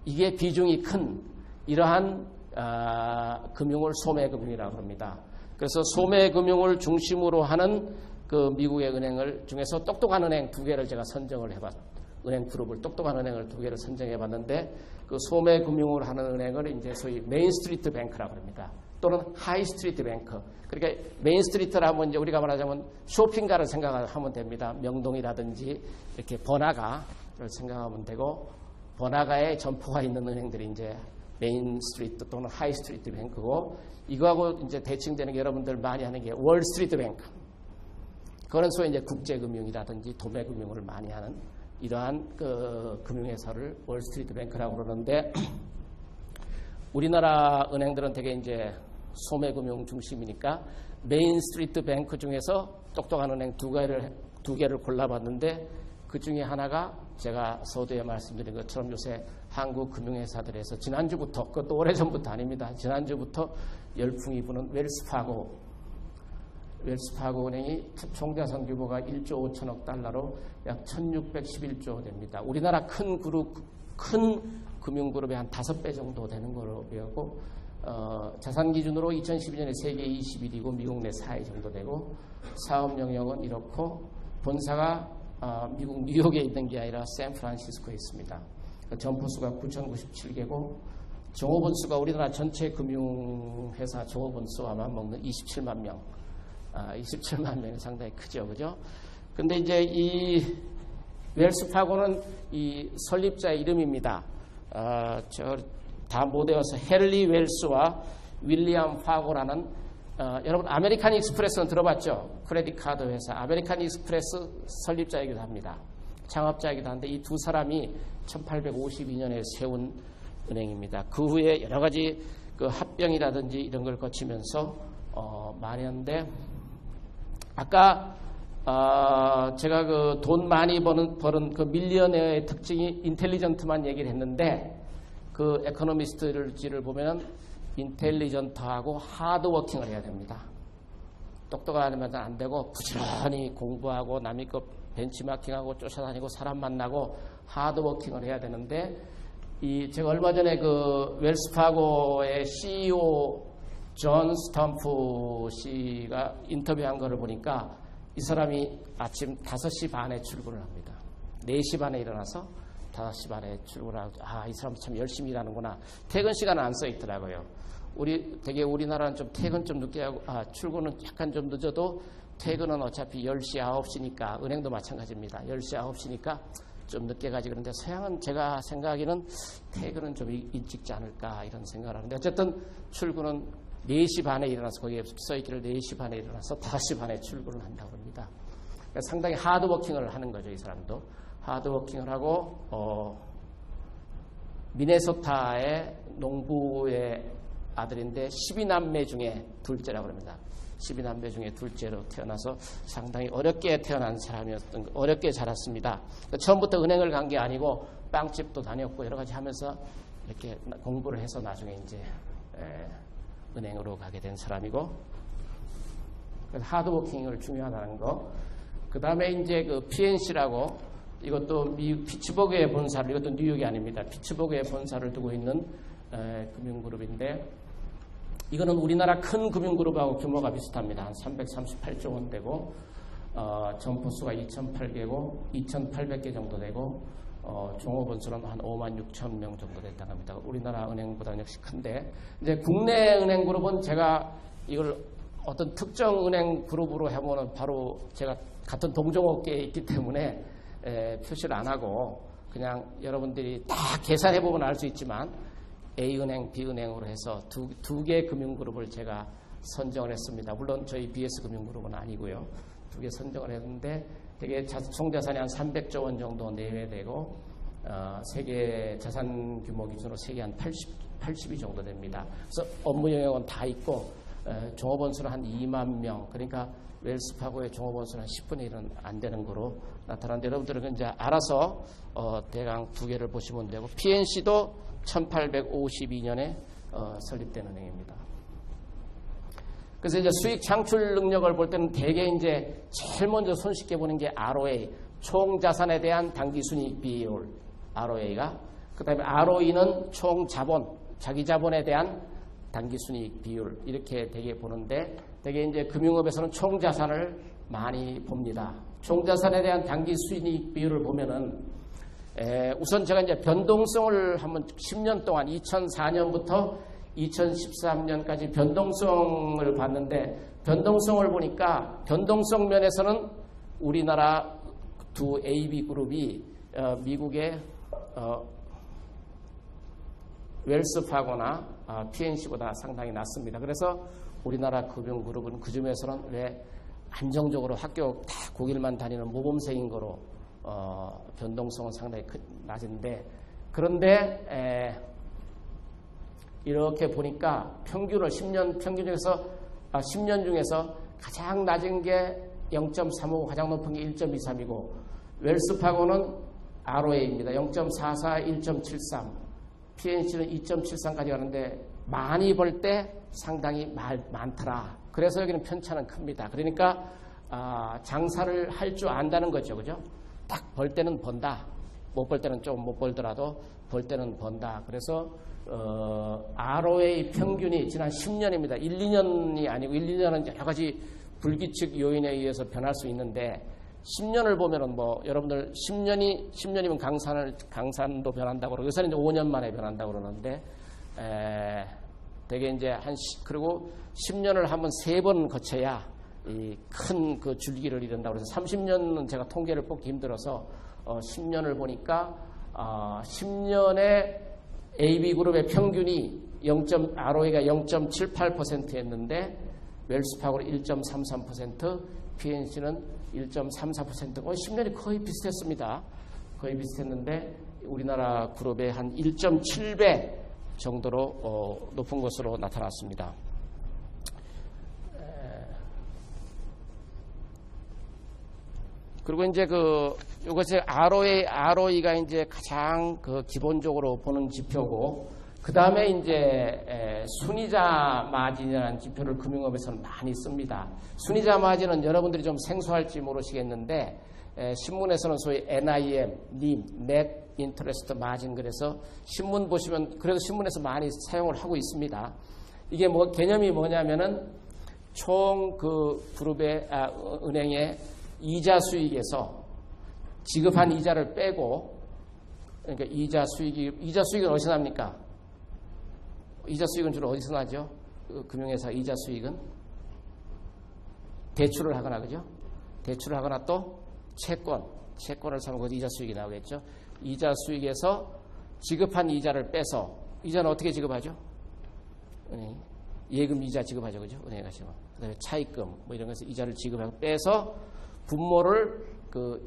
이게 비중이 큰 이러한 금융을 소매금융이라고 합니다. 그래서 소매금융을 중심으로 하는 그 미국의 은행을 중에서 똑똑한 은행 2개를 제가 선정을 은행 그룹을 똑똑한 은행을 2개를 선정해 봤는데 그 소매금융을 하는 은행을 이제 소위 메인스트리트 뱅크라고 합니다. 또는 하이스트리트 뱅크. 그러니까 메인스트리트라면 이제 우리가 말하자면 쇼핑가를 생각하면 됩니다. 명동이라든지 이렇게 번화가를 생각하면 되고 번화가에 점포가 있는 은행들이 이제 메인스트리트 또는 하이스트리트 뱅크고 이거하고 이제 대칭되는 게 여러분들 많이 하는 게 월스트리트 뱅크. 그런 소위 이제 국제금융이라든지 도매금융을 많이 하는 이러한 그 금융회사를 월스트리트 뱅크라고 그러는데 우리나라 은행들은 되게 이제 소매금융 중심이니까 메인스트리트 뱅크 중에서 똑똑한 은행 2개를 골라봤는데 그 중에 하나가 제가 서두에 말씀드린 것처럼 요새 한국 금융회사들에서 지난주부터 그것도 오래전부터 아닙니다. 지난주부터 열풍이 부는 웰스파고 은행이 총자산 규모가 1조 5천억 달러로 약 1611조 됩니다. 우리나라 큰 금융그룹의 한 5배 정도 되는 그룹이었고 자산 기준으로 2012년에 세계 21위고 미국 내 4위 정도 되고 사업 영역은 이렇고 본사가 미국 뉴욕에 있는 게 아니라 샌프란시스코에 있습니다. 점포수가 9,097개고 종업원 수가 우리나라 전체 금융회사 종업원 수와 맞먹는 27만 명. 27만 명이 상당히 크죠, 그죠? 근데 이제 이 웰스파고는 이 설립자의 이름입니다. 다 못 외워서 헨리 웰스와 윌리엄 파고라는 여러분 아메리칸 익스프레스는 들어봤죠? 크레딧 카드 회사 아메리칸 익스프레스 설립자이기도 합니다. 창업자이기도 한데 이 두 사람이 1852년에 세운 은행입니다. 그 후에 여러 가지 그 합병이라든지 이런 걸 거치면서 마련돼 아까 제가 그 돈 많이 버는 그 밀리어네어의 특징이 인텔리전트만 얘기를 했는데 그 에코노미스트를 보면은 인텔리전트하고 하드워킹을 해야 됩니다. 똑똑하면 안 되고 부지런히 공부하고 남의 거 벤치마킹하고 쫓아다니고 사람 만나고 하드워킹을 해야 되는데 제가 얼마 전에 그 웰스파고의 CEO 존 스탬프 씨가 인터뷰한 거를 보니까 이 사람이 아침 5시 반에 출근을 합니다. 4시 반에 일어나서 5시 반에 출근을 하고 이 사람 참 열심히 일하는구나. 퇴근 시간은 안 써 있더라고요. 되게 우리나라는 좀 퇴근 좀 늦게 하고 출근은 약간 좀 늦어도 퇴근은 어차피 10시 9시니까 은행도 마찬가지입니다. 10시 9시니까 좀 늦게 가지. 그런데 서양은 제가 생각하기는 퇴근은 좀 일찍지 않을까 이런 생각을 하는데 어쨌든 출근은 4시 반에 일어나서 거기에 써있기를 4시 반에 일어나서 5시 반에 출근을 한다고 합니다. 그러니까 상당히 하드워킹을 하는 거죠. 이 사람도 하드워킹을 하고 미네소타의 농부의 아들인데 12남매 중에 둘째라고 합니다. 12남매 중에 둘째로 태어나서 상당히 어렵게 태어난 사람이었던, 어렵게 자랐습니다. 처음부터 은행을 간 게 아니고 빵집도 다녔고 여러 가지 하면서 이렇게 공부를 해서 나중에 이제 은행으로 가게 된 사람이고, 그래서 하드워킹을 중요하다는 거. 그 다음에 이제 그 PNC라고, 이것도 미국 피츠버그의 본사를, 이것도 뉴욕이 아닙니다. 피츠버그의 본사를 두고 있는 금융그룹인데, 이거는 우리나라 큰 금융그룹하고 규모가 비슷합니다. 한 338조 원 되고, 점포수가 2,800개 정도 되고, 종업원수는 한 5만 6천 명 정도 됐다고 합니다. 우리나라 은행보다 역시 큰데, 이제 국내 은행 그룹은 제가 이걸 어떤 특정 은행 그룹으로 해보면 바로 제가 같은 동종업계에 있기 때문에 표시를 안 하고, 그냥 여러분들이 다 계산해보면 알 수 있지만 A은행, B은행으로 해서 두 개 금융그룹을 제가 선정을 했습니다. 물론 저희 BS금융그룹은 아니고요. 두 개 선정을 했는데 되게 총자산이 한 300조 원 정도 내외되고, 세계 자산 규모 기준으로 세계 한 80위 정도 됩니다. 그래서 업무 영역은 다 있고, 종업원 수는 한 2만 명, 그러니까 웰스파고의 종업원 수는 한 10분의 1은 안 되는 거로 나타나는데, 여러분들은 이제 알아서 대강 두 개를 보시면 되고, PNC도 1852년에 설립된 은행입니다. 그래서 이제 수익 창출 능력을 볼 때는 대개 이제 제일 먼저 손쉽게 보는 게 ROA, 총 자산에 대한 당기 순이익 비율, ROA가. 그다음에 ROE는 총 자본, 자기 자본에 대한 당기 순이익 비율, 이렇게 되게 보는데, 되게 이제 금융업에서는 총 자산을 많이 봅니다. 총 자산에 대한 당기 순이익 비율을 보면은 우선 제가 이제 변동성을 한번 10년 동안 2004년부터 2013년까지 변동성을 봤는데, 변동성을 보니까 변동성 면에서는 우리나라 두 AB그룹이 미국의 웰스파고나 PNC보다 상당히 낮습니다. 그래서 우리나라 금융그룹은 그 중에서는 왜 안정적으로 학교 다 고길만 다니는 모범생인 거로 변동성은 상당히 낮은데, 그런데 이렇게 보니까 평균을 10년 평균 중에서 10년 중에서 가장 낮은 게 0.35, 가장 높은 게 1.23이고, 웰스파고는 ROA입니다. 0.44, 1.73, PNC는 2.73까지 가는데 많이 벌 때 상당히 많더라. 그래서 여기는 편차는 큽니다. 그러니까 장사를 할 줄 안다는 거죠, 그죠? 딱 벌 때는 번다. 못 벌 때는 좀 못 벌더라도 벌 때는 번다. 그래서 ROA 평균이 지난 10년입니다. 1, 2년이 아니고 1, 2년은 여러 가지 불규칙 요인에 의해서 변할 수 있는데, 10년을 보면은 뭐 여러분들 10년이면 강산도 변한다고 그러고, 요새는 이제 5년 만에 변한다고 그러는데, 되게 이제 그리고 10년을 한번 3번 거쳐야 이 큰 그 줄기를 이룬다고 그래서 30년은 제가 통계를 뽑기 힘들어서 10년을 보니까 10년에 AB그룹의 평균이 ROE가 0.78%였는데 웰스파고는 1.33%, PNC는 1.34%고 10년이 거의 비슷했습니다. 거의 비슷했는데 우리나라 그룹의 한 1.7배 정도로 높은 것으로 나타났습니다. 그리고 이제 이것이 ROE가 이제 가장 기본적으로 보는 지표고, 그 다음에 이제 순이자 마진이라는 지표를 금융업에서는 많이 씁니다. 순이자 마진은 여러분들이 좀 생소할지 모르시겠는데, 신문에서는 소위 NIM, NIM, Net Interest Margin, 그래서 신문 보시면 그래도 신문에서 많이 사용을 하고 있습니다. 이게 개념이 뭐냐면은 총 그룹의 은행의 이자 수익에서 지급한 이자를 빼고, 그러니까 이자 수익은 어디서 납니까? 이자 수익은 주로 어디서 나죠? 금융회사 이자 수익은 대출을 하거나, 그죠? 대출을 하거나 또 채권을 사면 거기서 이자 수익이 나오겠죠. 이자 수익에서 지급한 이자를 빼서, 이자는 어떻게 지급하죠? 예금 이자 지급하죠, 그죠? 은행에 가시면. 그다음에 차입금 뭐 이런 것에서 이자를 지급하고 빼서 분모를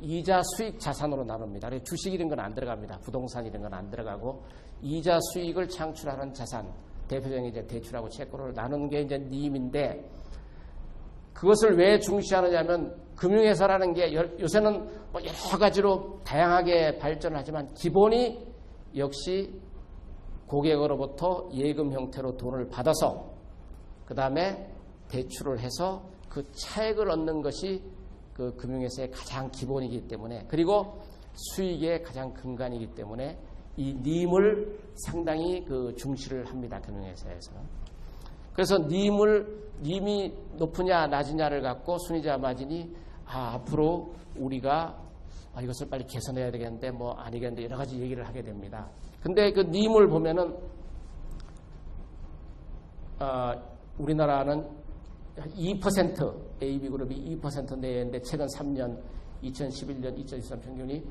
이자 수익 자산으로 나눕니다. 주식 이런 건 안 들어갑니다. 부동산 이런 건 안 들어가고 이자 수익을 창출하는 자산, 대표적인 이제 대출하고 채권을 나누는 게 이제 님인데, 그것을 왜 중시하느냐면 금융회사라는 게 요새는 뭐 여러 가지로 다양하게 발전을 하지만 기본이 역시 고객으로부터 예금 형태로 돈을 받아서 그 다음에 대출을 해서 그 차액을 얻는 것이 그 금융회사의 가장 기본이기 때문에, 그리고 수익의 가장 근간이기 때문에 이 님을 상당히 그 중시를 합니다. 금융회사에서는. 그래서 님이 높으냐 낮으냐를 갖고 순이자 마진이 앞으로 우리가 이것을 빨리 개선해야 되겠는데 뭐 아니겠는데 여러 가지 얘기를 하게 됩니다. 근데 그 님을 보면은 우리나라는 2% AB그룹이 2% 내였는데 최근 3년 2011년 2023 평균이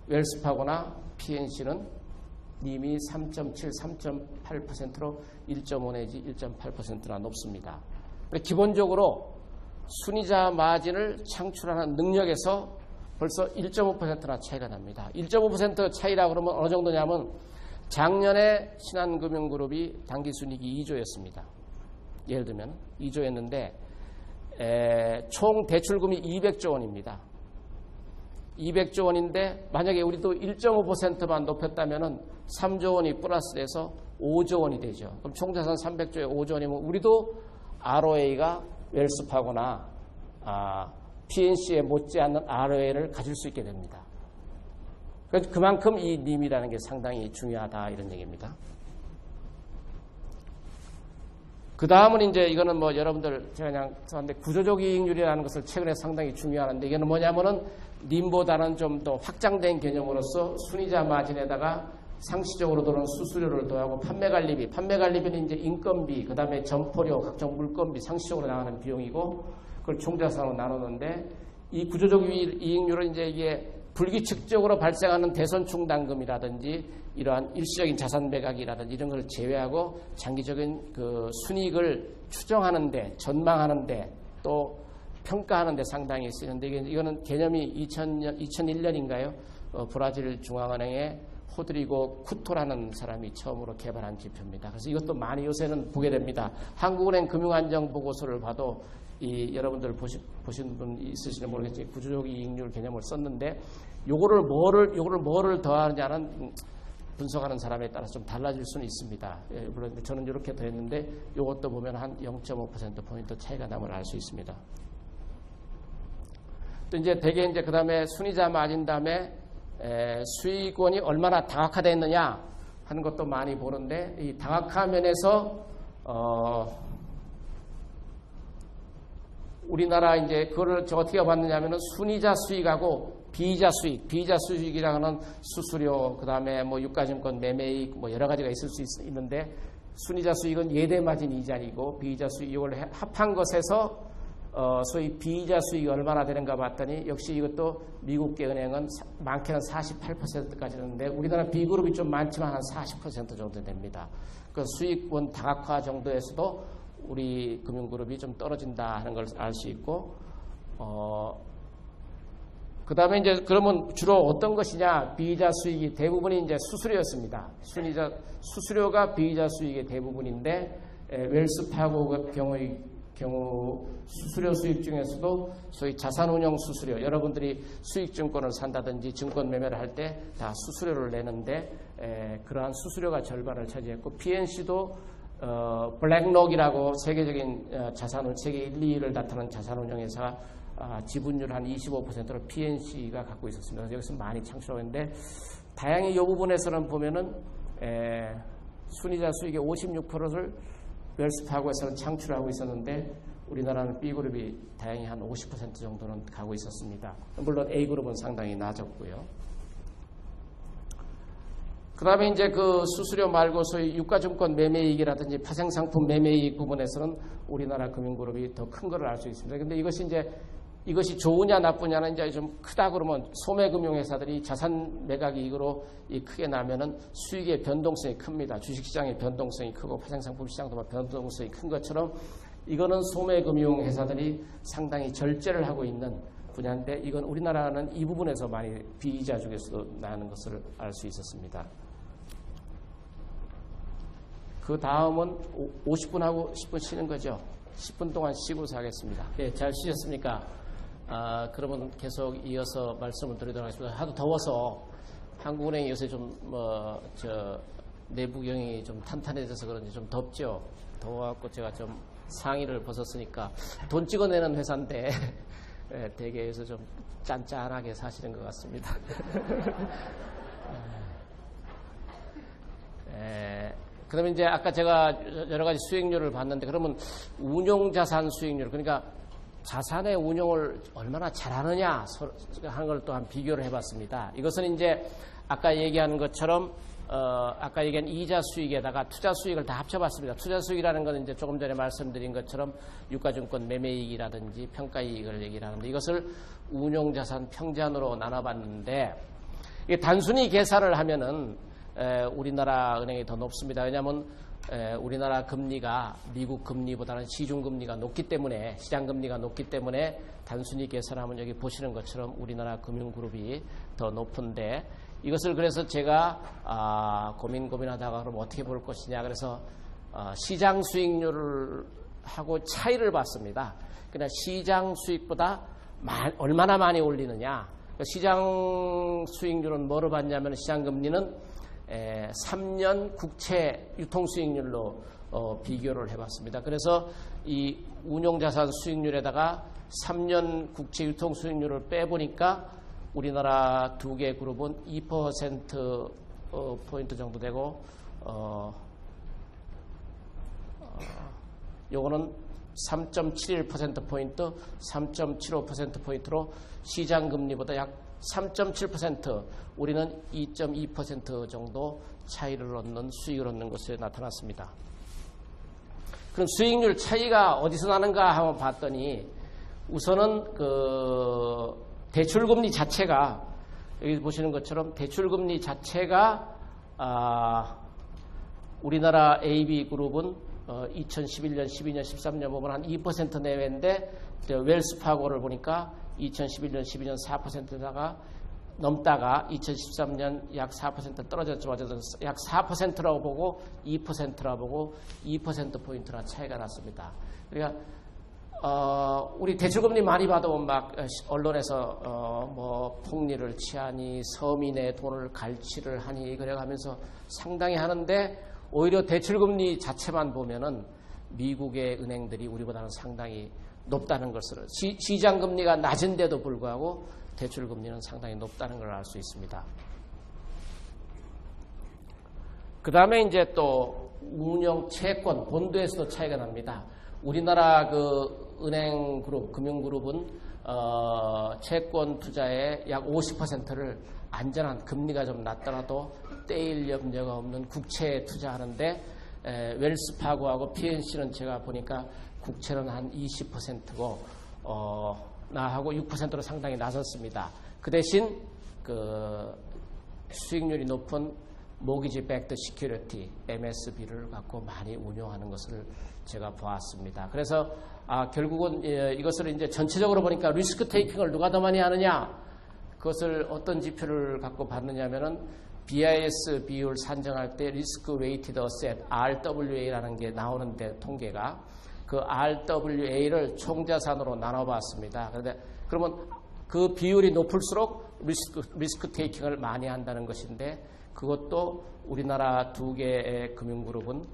웰스파고나 PNC는 님이 3.7, 3.8%로 1.5 내지 1.8%나 높습니다. 기본적으로 순이자 마진을 창출하는 능력에서 벌써 1.5%나 차이가 납니다. 1.5% 차이라 그러면 어느 정도냐면 작년에 신한금융그룹이 당기순이익이 2조였습니다. 예를 들면 2조였는데 총 대출금이 200조 원입니다. 200조 원인데 만약에 우리도 1.5%만 높였다면 3조 원이 플러스돼서 5조 원이 되죠. 그럼 총자산 300조에 5조 원이면 우리도 ROA가 웰스파고나 PNC에 못지않는 ROA를 가질 수 있게 됩니다. 그래서 그만큼 이 님이라는 게 상당히 중요하다 이런 얘기입니다. 그 다음은 이제 이거는 뭐 여러분들 제가 그냥 저한테 구조적 이익률이라는 것을 최근에 상당히 중요하는데 이게는 뭐냐면은 님보다는 좀 더 확장된 개념으로서 순이자 마진에다가 상시적으로 들어오는 수수료를 더하고 판매관리비는 이제 인건비, 그 다음에 점포료, 각종 물건비 상시적으로 나가는 비용이고 그걸 총자산으로 나누는데 이 구조적 이익률은 이제 이게 불규칙적으로 발생하는 대손충당금이라든지 이러한 일시적인 자산 매각이라든지 이런 걸 제외하고 장기적인 그 순이익을 추정하는데, 전망하는데 또 평가하는데 상당히 쓰이는데 이거는 개념이 2001년인가요? 브라질 중앙은행의 호드리고 쿠토라는 사람이 처음으로 개발한 지표입니다. 그래서 이것도 많이 요새는 보게 됩니다. 한국은행 금융안정보고서를 봐도 여러분들 보신 분 있으시는 모르겠지만 구조적 이익률 개념을 썼는데 요거를 뭐를 더하느냐는 분석하는 사람에 따라서 좀 달라질 수는 있습니다. 물론 저는 이렇게 더했는데 요것도 보면 한 0.5%포인트 차이가 남을 알 수 있습니다. 또 이제 대개 이제 그 다음에 순이자 마진 다음에 수익원이 얼마나 다각화되어 있느냐 하는 것도 많이 보는데 이 다각화 면에서 우리나라 이제 그거를 어떻게 봤느냐면은 순이자 수익하고 비이자 수익이라는 수수료, 그 다음에 뭐 유가증권 매매이익 뭐 여러 가지가 있을 수 있는데 순이자 수익은 예대 마진 이자이고 비이자 수익 이걸 합한 것에서 소위 비이자 수익이 얼마나 되는가 봤더니 역시 이것도 미국계 은행은 많게는 48%까지 되는데 우리나라 B그룹이 좀 많지만 한 40% 정도 됩니다. 그 수익원 다각화 정도에서도 우리 금융그룹이 좀 떨어진다 하는 걸 알 수 있고 그 다음에 이제 그러면 주로 어떤 것이냐 비이자 수익이 대부분이 이제 수수료였습니다. 수수료가 비이자 수익의 대부분인데 웰스파고 경우 수수료 수익 중에서도 소위 자산운용 수수료, 여러분들이 수익증권을 산다든지 증권 매매를 할 때 다 수수료를 내는데 그러한 수수료가 절반을 차지했고 PNC도 블랙록이라고 세계적인 세계 1, 2위를 나타낸 자산운용회사가 지분율 한 25%로 PNC가 갖고 있었습니다. 그래서 여기서 많이 창출하고 있는데 다행히 이 부분에서는 보면은 순이자 수익의 56%를 웰스파고에서는 창출하고 있었는데 우리나라는 B그룹이 다행히 한 50% 정도는 가고 있었습니다. 물론 A그룹은 상당히 낮았고요. 그 다음에 이제 그 수수료 말고 소위 유가증권 매매이익이라든지 파생상품 매매이익 부분에서는 우리나라 금융그룹이 더 큰 거를 알 수 있습니다. 근데 이것이 좋으냐 나쁘냐는 이제 좀 크다 그러면 소매금융회사들이 자산 매각 이익으로 크게 나면은 수익의 변동성이 큽니다. 주식시장의 변동성이 크고 파생상품 시장도 변동성이 큰 것처럼 이거는 소매금융회사들이 상당히 절제를 하고 있는 분야인데 이건 우리나라는 이 부분에서 많이 비이자 중에서도 나는 것을 알 수 있었습니다. 그 다음은 50분 하고 10분 쉬는 거죠. 10분 동안 쉬고서 하겠습니다. 예, 잘 쉬셨습니까? 그러면 계속 이어서 말씀을 드리도록 하겠습니다. 하도 더워서 한국은행이 요새 좀 내부 경영이 좀 탄탄해져서 그런지 좀 덥죠. 더워갖고 제가 좀 상의를 벗었으니까 돈 찍어내는 회사인데 예, 대개에서 좀 짠짠하게 사시는 것 같습니다. 그러면 이제 아까 제가 여러 가지 수익률을 봤는데 그러면 운용자산 수익률 그러니까 자산의 운용을 얼마나 잘하느냐 하는 걸 또한 비교를 해봤습니다. 이것은 이제 아까 얘기한 것처럼 아까 얘기한 이자 수익에다가 투자 수익을 다 합쳐봤습니다. 투자 수익이라는 건 이제 조금 전에 말씀드린 것처럼 유가증권 매매이익이라든지 평가이익을 얘기를 하는데 이것을 운용자산 평잔으로 나눠봤는데 이게 단순히 계산을 하면은 우리나라 은행이 더 높습니다. 왜냐하면 우리나라 금리가 미국 금리보다는 시중 금리가 높기 때문에 시장 금리가 높기 때문에 단순히 계산하면 여기 보시는 것처럼 우리나라 금융그룹이 더 높은데 이것을 그래서 제가 고민하다가 그럼 어떻게 볼 것이냐 그래서 시장 수익률을 하고 차이를 봤습니다. 그냥 시장 수익보다 얼마나 많이 올리느냐. 시장 수익률은 뭐로 봤냐면 시장 금리는 3년 국채 유통수익률로 비교를 해봤습니다. 그래서 이 운용자산 수익률에다가 3년 국채 유통수익률을 빼보니까 우리나라 두 개 그룹은 2% 포인트 정도 되고 요거는 3.71% 포인트, 3.75% 포인트로 시장 금리보다 약 3.7% 우리는 2.2% 정도 차이를 얻는 수익을 얻는 것으로 나타났습니다. 그럼 수익률 차이가 어디서 나는가 한번 봤더니 우선은 그 대출금리 자체가 여기 보시는 것처럼 대출금리 자체가 우리나라 AB그룹은 2011년, 12년, 13년 보면 한 2% 내외인데 웰스파고를 보니까 2011년, 12년 4%다가 넘다가 2013년 약 4% 떨어졌죠. 약 4%라고 보고 2%라고 보고 2%포인트나 차이가 났습니다. 그러니까 우리 대출금리 많이 받아보면 막 언론에서 뭐 폭리를 취하니 서민의 돈을 갈취를 하니 그래가면서 상당히 하는데 오히려 대출금리 자체만 보면은 미국의 은행들이 우리보다는 상당히 높다는 것을 시장금리가 낮은데도 불구하고 대출금리는 상당히 높다는 걸 알 수 있습니다. 그 다음에 이제 또 운용 채권 본도에서도 차이가 납니다. 우리나라 그 은행 그룹 금융그룹은 채권 투자의 약 50%를 안전한 금리가 좀 낮더라도 떼일 염려가 없는 국채에 투자하는데 웰스파고하고 PNC는 제가 보니까 국채는 한 20%고 나하고 6%로 상당히 낮았습니다. 그 대신 그 수익률이 높은 모기지 백드 시큐리티 MSB를 갖고 많이 운용하는 것을 제가 보았습니다. 그래서 결국은 이것을 이제 전체적으로 보니까 리스크 테이킹을 누가 더 많이 하느냐 그것을 어떤 지표를 갖고 봤느냐면은 BIS 비율 산정할 때 리스크 웨이티드 어셋 RWA라는 게 나오는데 통계가 그 RWA를 총자산으로 나눠봤습니다. 그런데 그러면 그 비율이 높을수록 리스크 테이킹을 많이 한다는 것인데 그것도 우리나라 두 개의 금융그룹은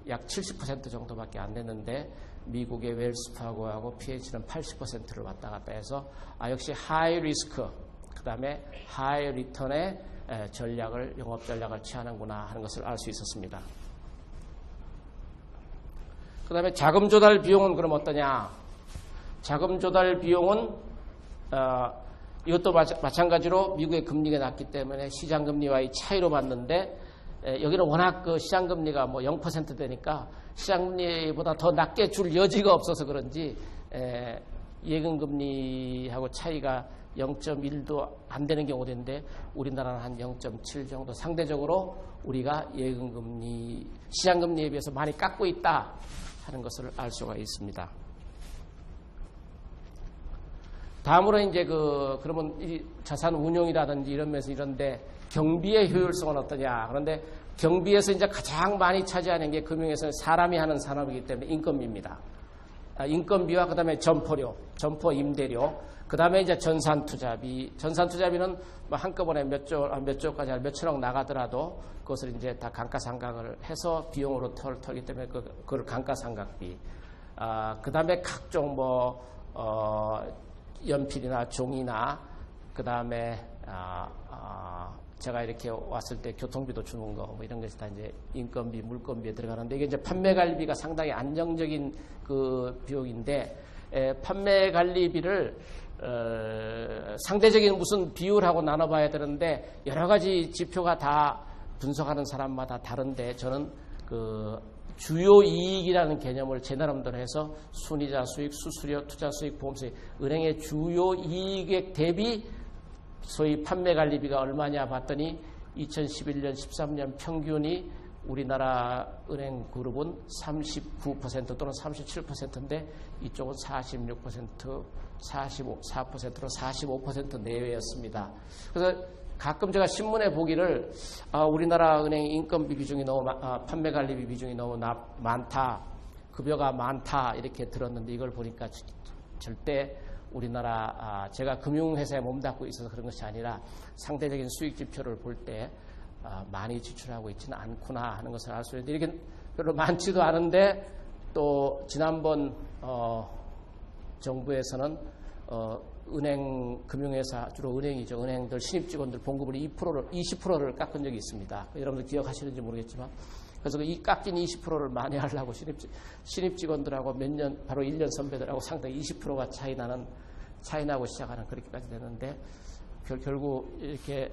약 70% 정도밖에 안 됐는데 미국의 웰스파고하고 PH는 80%를 왔다 갔다 해서 역시 하이 리스크 그 다음에 하이 리턴의 영업 전략을 취하는구나 하는 것을 알 수 있었습니다. 그 다음에 자금 조달 비용은 그럼 어떠냐? 자금 조달 비용은 이것도 마찬가지로 미국의 금리가 낮기 때문에 시장 금리와의 차이로 봤는데 여기는 워낙 그 시장 금리가 뭐 0% 되니까 시장 금리보다 더 낮게 줄 여지가 없어서 그런지 예금 금리하고 차이가 0.1도 안 되는 경우도 있는데 우리나라는 한 0.7 정도 상대적으로 우리가 예금 금리 시장 금리에 비해서 많이 깎고 있다 하는 것을 알 수가 있습니다. 다음으로 이제 그러면 이 자산 운용이라든지 이런 면에서 이런데 경비의 효율성은 어떠냐? 그런데 경비에서 이제 가장 많이 차지하는 게 금융에서는 사람이 하는 산업이기 때문에 인건비입니다. 인건비와 그 다음에 점포료, 점포 임대료, 그 다음에 이제 전산투자비. 전산투자비는 뭐 한꺼번에 몇 조까지 몇 천억 나가더라도 그것을 이제 다 감가상각을 해서 비용으로 털기 때문에 그걸 감가상각비. 그 다음에 각종 연필이나 종이나 그 다음에 제가 이렇게 왔을 때 교통비도 주는 거 뭐 이런 것이 다 이제 인건비, 물건비에 들어가는데 이게 이제 판매관리비가 상당히 안정적인 그 비용인데 판매관리비를 상대적인 무슨 비율하고 나눠봐야 되는데 여러 가지 지표가 다 분석하는 사람마다 다른데 저는 그 주요 이익이라는 개념을 제 나름대로 해서 순이자 수익, 수수료, 투자 수익, 보험 수익, 은행의 주요 이익액 대비 소위 판매관리비가 얼마냐 봤더니 2011년, 13년 평균이 우리나라 은행 그룹은 39% 또는 37%인데 이쪽은 46%, 44%로 45% 내외였습니다. 그래서 가끔 제가 신문에 보기를 우리나라 은행 인건비 비중이 너무 판매관리비 비중이 너무 많다, 급여가 많다 이렇게 들었는데 이걸 보니까 절대 우리나라 제가 금융회사에 몸담고 있어서 그런 것이 아니라 상대적인 수익 지표를 볼 때 많이 지출하고 있지는 않구나 하는 것을 알 수 있는데 이렇게 별로 많지도 않은데 또 지난번 정부에서는 은행 금융회사 주로 은행이죠. 은행들 신입 직원들 봉급을 20%를 깎은 적이 있습니다. 여러분들 기억하시는지 모르겠지만 그래서 이 깎인 20%를 만회하려고 신입 직원들하고 바로 1년 선배들하고 상당히 20%가 차이 나고 시작하는 그렇게까지 됐는데 결국 이렇게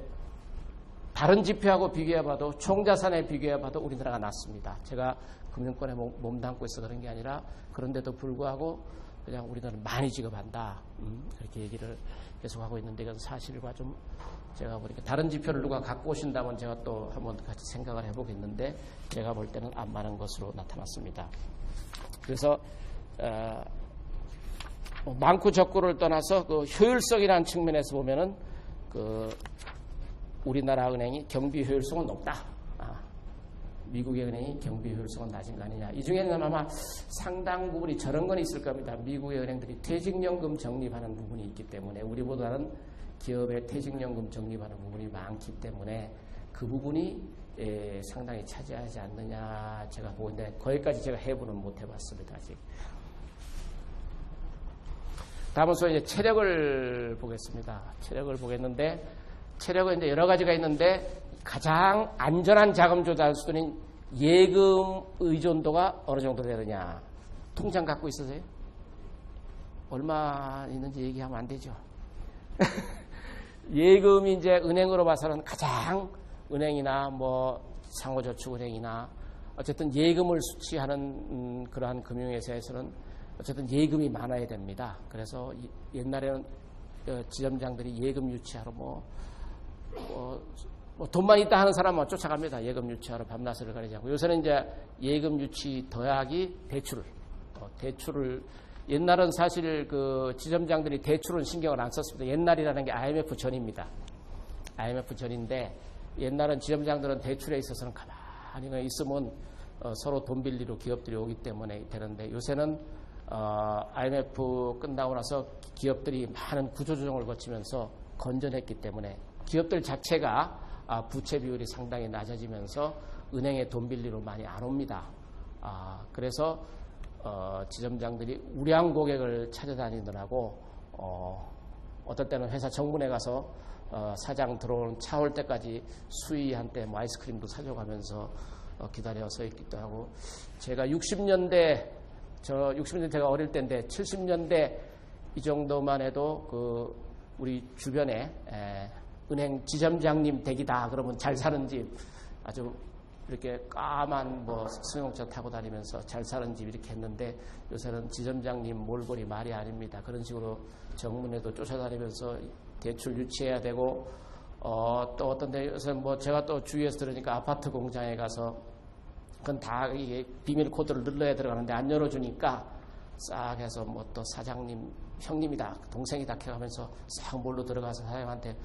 다른 지표하고 비교해봐도 총자산에 비교해봐도 우리나라가 낫습니다. 제가 금융권에 몸담고 있어 그런 게 아니라 그런데도 불구하고 그냥 우리나라는 많이 지급한다. 그렇게 얘기를 계속하고 있는데 이건 사실과 좀 제가 보니까 다른 지표를 누가 갖고 오신다면 제가 또 한번 같이 생각을 해보겠는데 제가 볼 때는 안 많은 것으로 나타났습니다. 그래서 많고 적고를 떠나서 그 효율성이라는 측면에서 보면은 그 우리나라 은행이 경비 효율성은 높다. 미국의 은행이 경비 효율성은 낮은 거 아니냐. 이 중에는 아마 상당 부분이 저런 건 있을 겁니다. 미국의 은행들이 퇴직연금 적립하는 부분이 있기 때문에 우리보다는 기업의 퇴직연금 적립하는 부분이 많기 때문에 그 부분이 상당히 차지하지 않느냐 제가 보는데 거기까지 제가 해부는 못 해봤습니다. 아직. 다음은 이제 체력을 보겠습니다. 체력을 보겠는데 체력은 이제 여러 가지가 있는데 가장 안전한 자금 조달 수준인 예금 의존도가 어느 정도 되느냐. 통장 갖고 있으세요? 얼마 있는지 얘기하면 안 되죠. 예금이 이제 은행으로 봐서는 가장 은행이나 뭐 상호저축은행이나 어쨌든 예금을 수취하는 그러한 금융회사에서는 어쨌든 예금이 많아야 됩니다. 그래서 옛날에는 지점장들이 예금 유치하러 뭐 돈만 있다 하는 사람은 쫓아갑니다. 예금 유치하러 밤낮을 가리지 않고. 요새는 이제 예금 유치 더하기 대출을 옛날은 사실 그 지점장들이 대출은 신경을 안 썼습니다. 옛날이라는 게 IMF 전입니다. IMF 전인데 옛날은 지점장들은 대출에 있어서는 가만히 있으면 서로 돈 빌리러 기업들이 오기 때문에 되는데 요새는 IMF 끝나고 나서 기업들이 많은 구조조정을 거치면서 건전했기 때문에 기업들 자체가 부채 비율이 상당히 낮아지면서 은행에 돈 빌리러 많이 안 옵니다. 그래서 지점장들이 우량 고객을 찾아다니느라고 어떨 때는 회사 정문에 가서 사장 들어오는 차 올 때까지 수위한테 뭐 아이스크림도 사줘가면서 기다려 서 있기도 하고 제가 60년대 제가 어릴 때인데 70년대 이 정도만 해도 그 우리 주변에 은행 지점장님 댁이다 그러면 잘 사는 집 아주 이렇게 까만 뭐 승용차 타고 다니면서 잘 사는 집 이렇게 했는데 요새는 지점장님 몰골이 말이 아닙니다. 그런 식으로 정문에도 쫓아다니면서 대출 유치해야 되고 또 어떤 데 요새 뭐 제가 또 주위에서 들으니까 아파트 공장에 가서 그건 다 이게 비밀 코드를 눌러야 들어가는데 안 열어주니까 싹 해서 뭐 또 사장님 형님이다 동생이다 해가면서 싹 몰로 들어가서 사장한테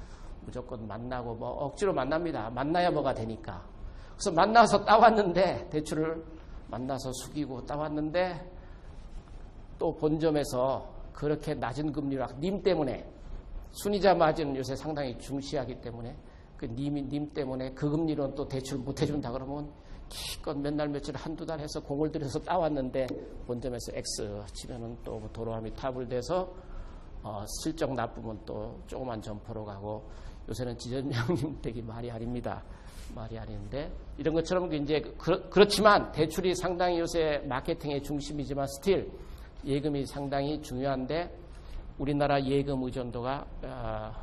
무조건 만나고 뭐 억지로 만납니다. 만나야 뭐가 되니까. 그래서 만나서 따왔는데 대출을 만나서 숙이고 따왔는데 또 본점에서 그렇게 낮은 금리로 님 때문에 순이자 마진은 요새 상당히 중시하기 때문에 그 님 때문에 그 금리로는 또 대출 못 해준다 그러면 기껏 몇 날 며칠 한두 달 해서 공을 들여서 따왔는데 본점에서 X 치면은 또 도로함이 타불돼서 실적 나쁘면 또 조그만 점포로 가고 요새는 지점장님 댁이 말이 아닙니다. 말이 아닌데 이런 것처럼 이제 그렇지만 대출이 상당히 요새 마케팅의 중심이지만 스틸 예금이 상당히 중요한데 우리나라 예금 의존도가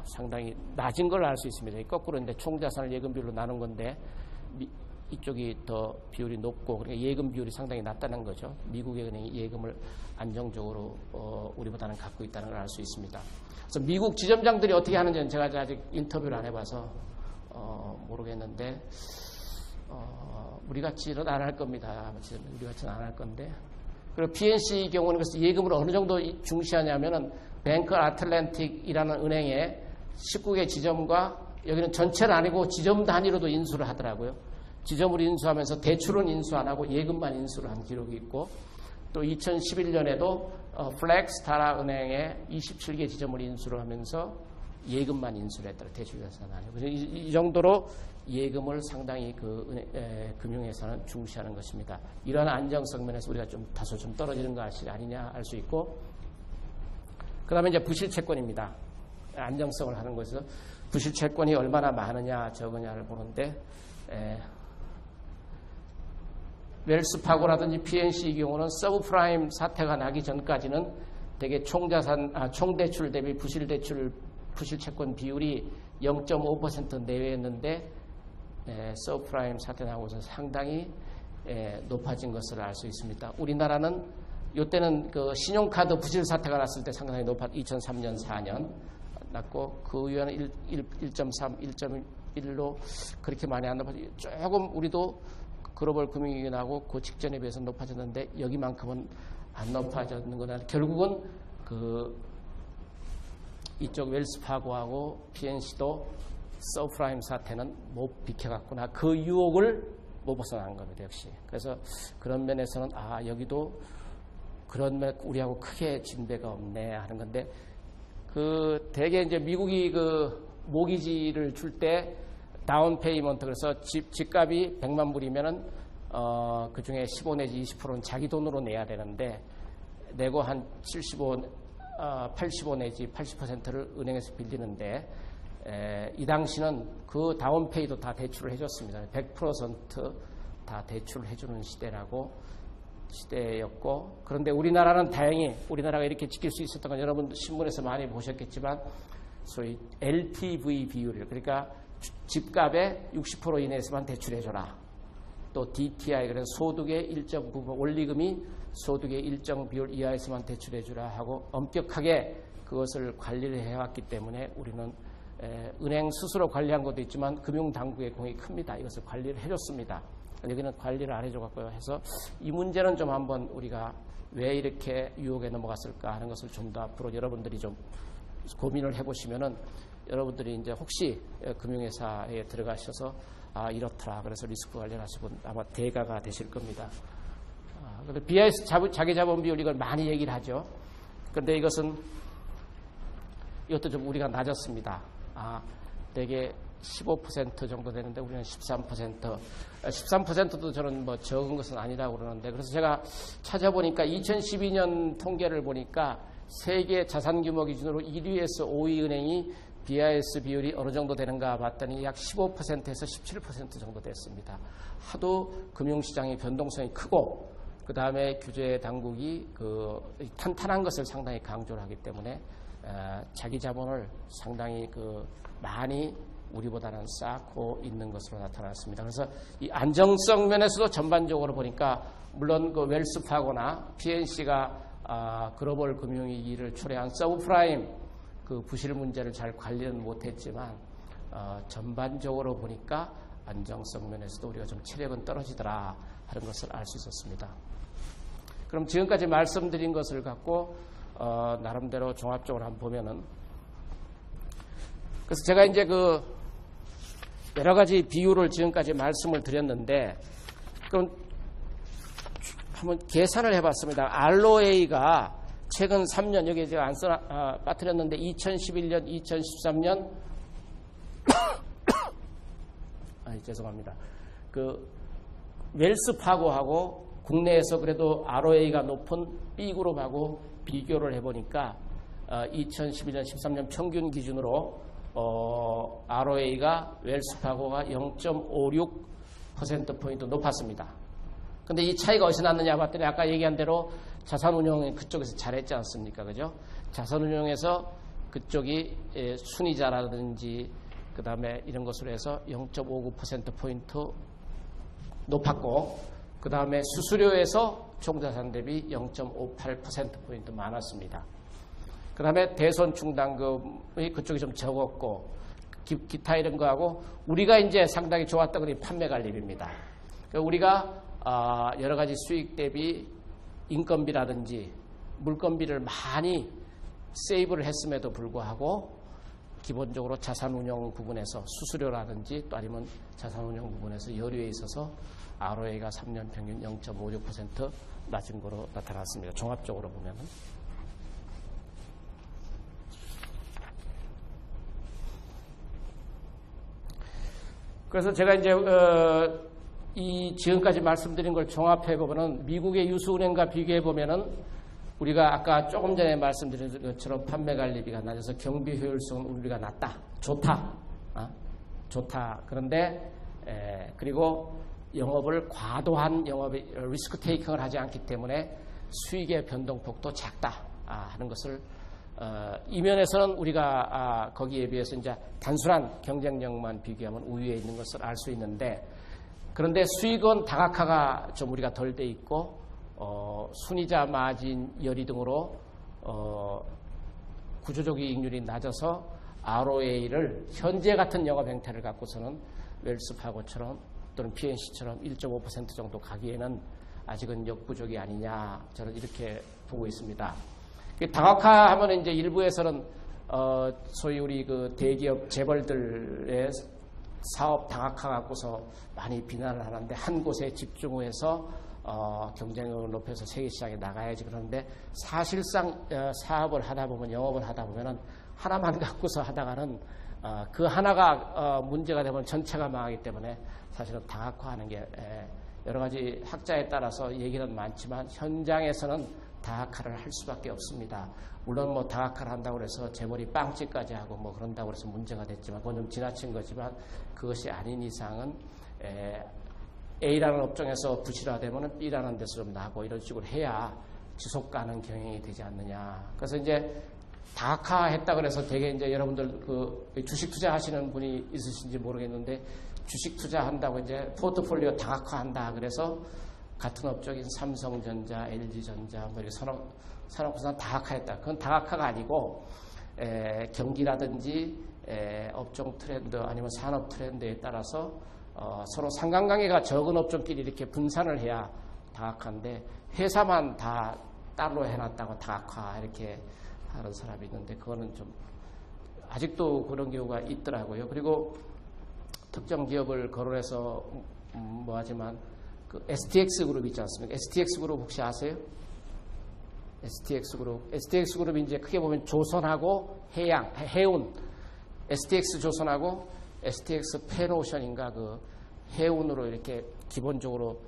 상당히 낮은 걸 알 수 있습니다. 거꾸로 이제 총자산을 예금 비율로 나눈 건데 이쪽이 더 비율이 높고 그러니까 예금 비율이 상당히 낮다는 거죠. 미국의 은행이 예금을 안정적으로 우리보다는 갖고 있다는 걸 알 수 있습니다. 그래서 미국 지점장들이 어떻게 하는지는 제가 아직 인터뷰를 안 해봐서 모르겠는데 우리 같이는 안 할 겁니다. 우리 같이는 안 할 건데. 그리고 PNC 경우는 그래서 예금을 어느 정도 중시하냐면은 뱅크 아틀랜틱이라는 은행의 19개 지점과 여기는 전체는 아니고 지점 단위로도 인수를 하더라고요. 지점을 인수하면서 대출은 인수 안 하고 예금만 인수를 한 기록이 있고 또 2011년에도 플렉스타라 은행의 27개 지점을 인수를 하면서 예금만 인수를 했더라. 대출회사는 아니고. 그래서 이 정도로 예금을 상당히 금융회사는 중시하는 것입니다. 이러한 안정성 면에서 우리가 좀 다소 좀 떨어지는 것이 아니냐 알 수 있고 그 다음에 이제 부실채권입니다. 안정성을 하는 것에서 부실채권이 얼마나 많으냐 적으냐를 보는데 웰스파고라든지 PNC 경우는 서브프라임 사태가 나기 전까지는 대개 총대출 대비 부실채권 비율이 0.5% 내외였는데 서브프라임 사태 나오고서 상당히 높아진 것을 알 수 있습니다. 우리나라는 이때는 그 신용카드 부실 사태가 났을 때 상당히 2003년 4년 났고 그 이후에는 1.3, 1.1로 그렇게 많이 안 높아지고 조금 우리도 글로벌 금융위기 나고 그 직전에 비해서 높아졌는데 여기만큼은 안 높아졌는 거나 결국은 이쪽 웰스파고하고 PNC도 서브프라임 사태는 못 비켜갔구나. 그 유혹을 못 벗어난 겁니다. 역시. 그래서 그런 면에서는 여기도 그런 면 우리하고 크게 진배가 없네 하는 건데 대개 이제 미국이 모기지를 줄 때 다운 페이먼트 그래서 집값이 100만 불이면은 그 중에 15 내지 20%는 자기 돈으로 내야 되는데 내고 한 85 내지 80%를 은행에서 빌리는데 이 당시는 그 다운페이도 다 대출을 해줬습니다. 100% 다 대출을 해주는 시대였고 그런데 우리나라는 다행히 우리나라가 이렇게 지킬 수 있었던 건 여러분 신문에서 많이 보셨겠지만 소위 LTV 비율 그러니까 집값의 60% 이내에서만 대출해줘라. 또 DTI 그래서 소득의 일정 부분 원리금이 소득의 일정 비율 이하에서만 대출해주라 하고 엄격하게 그것을 관리를 해왔기 때문에 우리는 은행 스스로 관리한 것도 있지만 금융당국의 공이 큽니다. 이것을 관리를 해줬습니다. 여기는 관리를 안 해줘갖고요. 해서 이 문제는 좀 한번 우리가 왜 이렇게 유혹에 넘어갔을까 하는 것을 좀 더 앞으로 여러분들이 좀 고민을 해보시면은 여러분들이 이제 혹시 금융회사에 들어가셔서 이렇더라. 그래서 리스크 관련하시고 아마 대가가 되실 겁니다. 근데 BIS 자기 자본 비율 이걸 많이 얘기를 하죠. 그런데 이것도 좀 우리가 낮았습니다. 되게 15% 정도 되는데 우리는 13%도 저는 뭐 적은 것은 아니라고 그러는데 그래서 제가 찾아보니까 2012년 통계를 보니까 세계 자산 규모 기준으로 1위에서 5위 은행이 BIS 비율이 어느 정도 되는가 봤더니 약 15%에서 17% 정도 됐습니다. 하도 금융시장의 변동성이 크고 그 다음에 규제 당국이 탄탄한 것을 상당히 강조를 하기 때문에 자기 자본을 상당히 많이 우리보다는 쌓고 있는 것으로 나타났습니다. 그래서 이 안정성 면에서도 전반적으로 보니까 물론 웰스파고나 PNC가 글로벌 금융위기를 초래한 서브프라임 부실 문제를 잘 관리는 못했지만 전반적으로 보니까 안정성 면에서도 우리가 좀 체력은 떨어지더라 하는 것을 알 수 있었습니다. 그럼 지금까지 말씀드린 것을 갖고 나름대로 종합적으로 한번 보면은 그래서 제가 이제 여러 가지 비율을 지금까지 말씀을 드렸는데, 그럼 한번 계산을 해봤습니다. ROA가 최근 3년, 여기 제가 안 빠뜨렸는데 2011년, 2013년 죄송합니다. 그 웰스 파고하고 국내에서 그래도 ROA가 높은 B그룹하고 비교를 해보니까 2011년, 13년 평균 기준으로 ROA가 웰스 파고가 0.56%포인트 높았습니다. 근데 이 차이가 어디서 났느냐 봤더니 아까 얘기한 대로 자산운용이 그쪽에서 잘했지 않습니까? 그죠? 자산운용에서 그쪽이 순이자라든지 그 다음에 이런 것으로 해서 0.59%포인트 높았고, 그 다음에 수수료에서 총자산 대비 0.58%포인트 많았습니다. 그 다음에 대손 충당금이 그쪽이 좀 적었고, 기타 이런 거하고, 우리가 이제 상당히 좋았던 건 판매 관리비입니다. 그러니까 우리가 여러 가지 수익 대비 인건비라든지 물건비를 많이 세이브를 했음에도 불구하고 기본적으로 자산운용 부분에서 수수료라든지 또 아니면 자산운용 부분에서 여류에 있어서 ROA가 3년 평균 0.56% 낮은 거로 나타났습니다. 종합적으로 보면은. 그래서 제가 이제 이 지금까지 말씀드린 걸 종합해 보면은 미국의 유수은행과 비교해 보면은 우리가 아까 조금 전에 말씀드린 것처럼 판매 관리비가 낮아서 경비 효율성은 우리가 낮다, 좋다, 좋다. 그런데 그리고 영업을 과도한 영업의 리스크 테이킹을 하지 않기 때문에 수익의 변동폭도 작다 하는 것을 이 면에서는 우리가 거기에 비해서 이제 단순한 경쟁력만 비교하면 우위에 있는 것을 알 수 있는데, 그런데 수익은 다각화가 좀 우리가 덜 돼 있고 순이자 마진 열이 등으로 구조적 이익률이 낮아서 ROA를 현재 같은 영업 행태를 갖고서는 웰스파고처럼 또는 PNC처럼 1.5% 정도 가기에는 아직은 역부족이 아니냐, 저는 이렇게 보고 있습니다. 다각화하면 이제 일부에서는 소위 우리 그 대기업 재벌들의 사업 다각화 갖고서 많이 비난을 하는데, 한 곳에 집중해서 경쟁력을 높여서 세계 시장에 나가야지. 그런데 사실상 사업을 하다 보면, 영업을 하다 보면은 하나만 갖고서 하다가는 그 하나가 문제가 되면 전체가 망하기 때문에 사실은 다각화하는 게 여러 가지 학자에 따라서 얘기는 많지만 현장에서는 다각화를 할 수밖에 없습니다. 물론 뭐 다각화를 한다고 해서 재벌이 빵집까지 하고 뭐 그런다고 해서 문제가 됐지만 그건 좀 지나친 거지만, 그것이 아닌 이상은 A라는 업종에서 부실화되면 B라는 데서 좀 나고 이런 식으로 해야 지속 가능 경영이 되지 않느냐. 그래서 이제 다각화했다 그래서 되게 이제 여러분들 그 주식 투자하시는 분이 있으신지 모르겠는데, 주식 투자한다고 이제 포트폴리오 다각화한다 그래서 같은 업종인 삼성전자, LG전자 뭐 이렇게 산업구조는 다각화했다. 그건 다각화가 아니고 경기라든지 업종 트렌드 아니면 산업 트렌드에 따라서 서로 상관관계가 적은 업종끼리 이렇게 분산을 해야 다각화인데, 회사만 다 따로 해놨다고 다각화 이렇게 하는 사람이 있는데, 그거는 좀 아직도 그런 경우가 있더라고요. 그리고 특정 기업을 거론해서 뭐 하지만 그 STX 그룹 있지 않습니까? STX 그룹 혹시 아세요? STX 그룹이 이제 크게 보면 조선하고 해운, STX 조선하고 STX 펜오션인가 그 해운으로 이렇게 기본적으로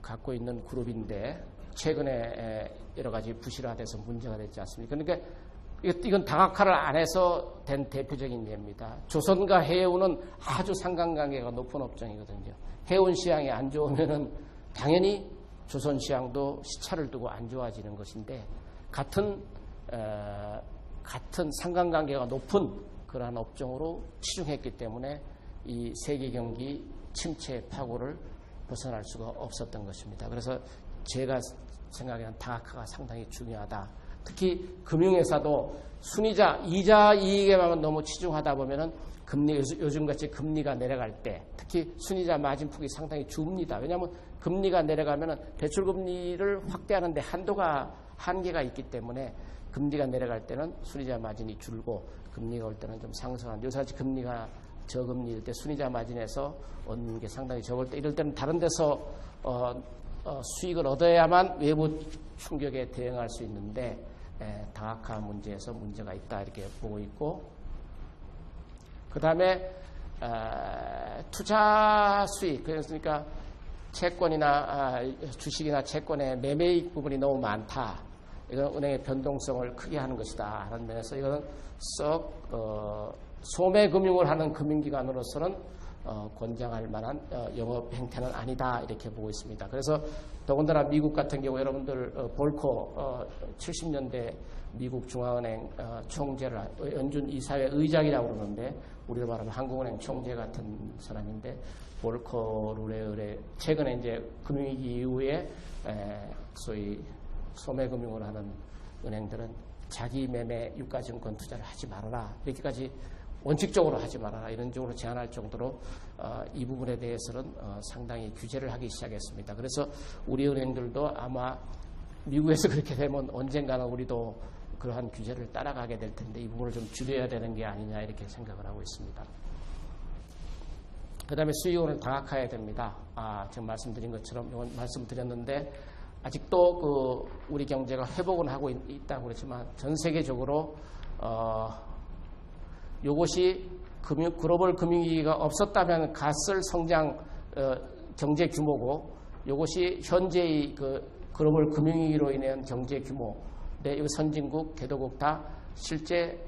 갖고 있는 그룹인데, 최근에 여러 가지 부실화돼서 문제가 됐지 않습니까? 그러니까 이건 다각화를 안 해서 된 대표적인 예입니다. 조선과 해운은 아주 상관관계가 높은 업종이거든요. 해운 시장이 안 좋으면은 당연히 조선 시장도 시차를 두고 안 좋아지는 것인데, 같은 상관관계가 높은 그러한 업종으로 치중했기 때문에 이 세계 경기 침체 파고를 벗어날 수가 없었던 것입니다. 그래서 제가 생각하는 다각화가 상당히 중요하다. 특히 금융회사도 순이자, 이자 이익에만 너무 치중하다 보면은 요즘같이 금리가 내려갈 때 특히 순이자 마진폭이 상당히 줍니다. 왜냐하면 금리가 내려가면은 대출금리를 확대하는데 한계가 있기 때문에 금리가 내려갈 때는 순이자 마진이 줄고 금리가 올 때는 좀 상승한, 요새 금리가 저금리일 때 순이자 마진에서 얻는 게 상당히 적을 때 이럴 때는 다른 데서 수익을 얻어야만 외부 충격에 대응할 수 있는데 다각화 문제에서 문제가 있다 이렇게 보고 있고, 그 다음에 투자 수익, 그러니까 채권이나 주식이나 채권의 매매이익 부분이 너무 많다. 이건 은행의 변동성을 크게 하는 것이다 하는 면에서 이거는 썩 소매금융을 하는 금융기관으로서는 권장할 만한 영업 행태는 아니다 이렇게 보고 있습니다. 그래서 더군다나 미국 같은 경우 여러분들 볼커 70년대 미국 중앙은행 총재를 연준 이사회 의장이라고 그러는데 우리로 말하면 한국은행 총재 같은 사람인데, 볼커 룰에 의해 최근에 이제 금융위기 이후에 소위 소매금융을 하는 은행들은 자기 매매 유가증권 투자를 하지 말아라, 이렇게까지 원칙적으로 하지 말아라 이런 쪽으로 제한할 정도로 이 부분에 대해서는 상당히 규제를 하기 시작했습니다. 그래서 우리 은행들도 아마 미국에서 그렇게 되면 언젠가는 우리도 그러한 규제를 따라가게 될 텐데 이 부분을 좀 줄여야 되는 게 아니냐 이렇게 생각을 하고 있습니다. 그 다음에 수익원을 다각화해야 됩니다. 지금 말씀드린 것처럼 이건 말씀드렸는데 아직도 우리 경제가 회복은 하고 있다고 그랬지만 전 세계적으로 이것이 글로벌 금융위기가 없었다면 갔을 성장 경제 규모고, 이것이 현재의 글로벌 금융위기로 인한 경제 규모, 이 선진국, 개도국 다 실제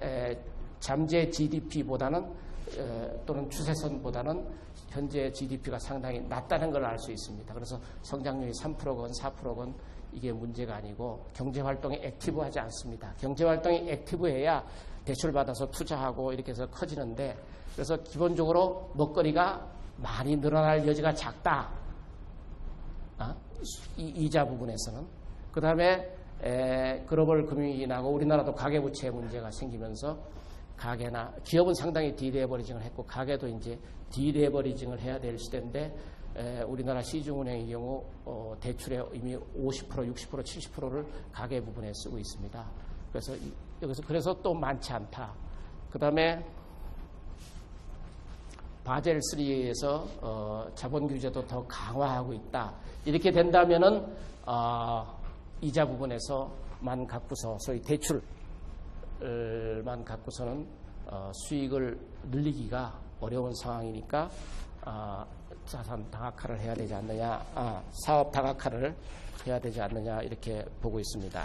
잠재 GDP보다는 또는 추세선보다는 현재 GDP가 상당히 낮다는 걸 알 수 있습니다. 그래서 성장률이 3%건 4%건 이게 문제가 아니고 경제활동이 액티브하지 않습니다. 경제활동이 액티브해야 대출받아서 투자하고 이렇게 해서 커지는데, 그래서 기본적으로 먹거리가 많이 늘어날 여지가 작다. 이자 부분에서는. 그 다음에 글로벌 금융위기 나고 우리나라도 가계부채 문제가 생기면서 가계나 기업은 상당히 디레버리징을 했고 가계도 이제 디레버리징을 해야 될 시대인데, 우리나라 시중은행의 경우 대출의 이미 50%, 60%, 70%를 가계 부분에 쓰고 있습니다. 그래서 여기서 그래서 또 많지 않다. 그 다음에 바젤 3에서 자본 규제도 더 강화하고 있다. 이렇게 된다면은 이자 부분에서만 갖고서 소위 대출만 갖고서는 수익을 늘리기가 어려운 상황이니까 자산 다각화를 해야 되지 않느냐, 사업 다각화를 해야 되지 않느냐 이렇게 보고 있습니다.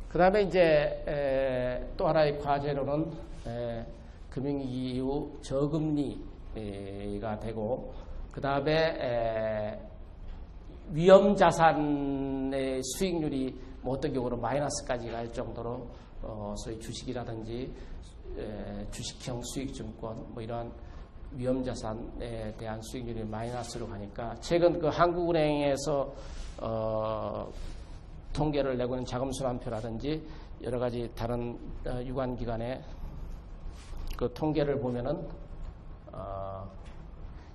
그 다음에 이제 또 하나의 과제로는 금융위기 이후 저금리가 되고, 그 다음에 위험자산의 수익률이 어떤 경우는 마이너스까지 갈 정도로 소위 주식이라든지 주식형 수익증권 이러한 위험자산에 대한 수익률이 마이너스로 가니까 최근 한국은행에서 통계를 내고 있는 자금순환표라든지 여러 가지 다른 유관기관의 그 통계를 보면은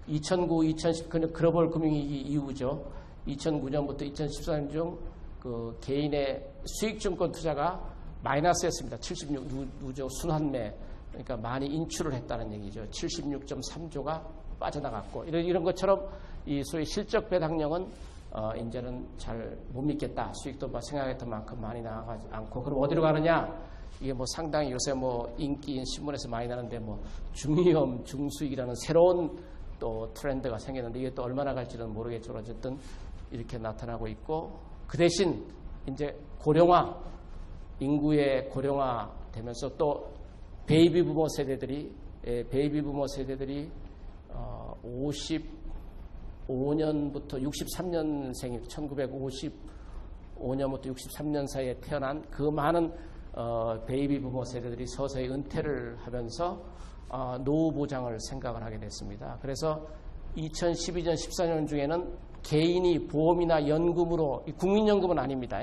2009, 2010 글로벌 금융위기 이후죠. 2009년부터 2014년 중 그 개인의 수익증권 투자가 마이너스였습니다. 76조 순환매, 그러니까 많이 인출을 했다는 얘기죠. 76.3조가 빠져나갔고 이런 것처럼 이 소위 실적 배당량은 이제는 잘 못 믿겠다. 수익도 생각했던 만큼 많이 나가지 않고, 그럼 어디로 가느냐? 이게 상당히 요새 인기인 신문에서 많이 나는데 중위험, 중수익이라는 새로운 또 트렌드가 생겼는데 이게 또 얼마나 갈지는 모르겠지만 어쨌든 이렇게 나타나고 있고, 그 대신 이제 고령화, 인구의 고령화 되면서 또 베이비 부모 세대들이 55년부터 63년생이 1955년부터 63년 사이에 태어난 그 많은 베이비 부모 세대들이 서서히 은퇴를 하면서 노후 보장을 생각을 하게 됐습니다. 그래서 2012년, 14년 중에는 개인이 보험이나 연금으로, 국민연금은 아닙니다.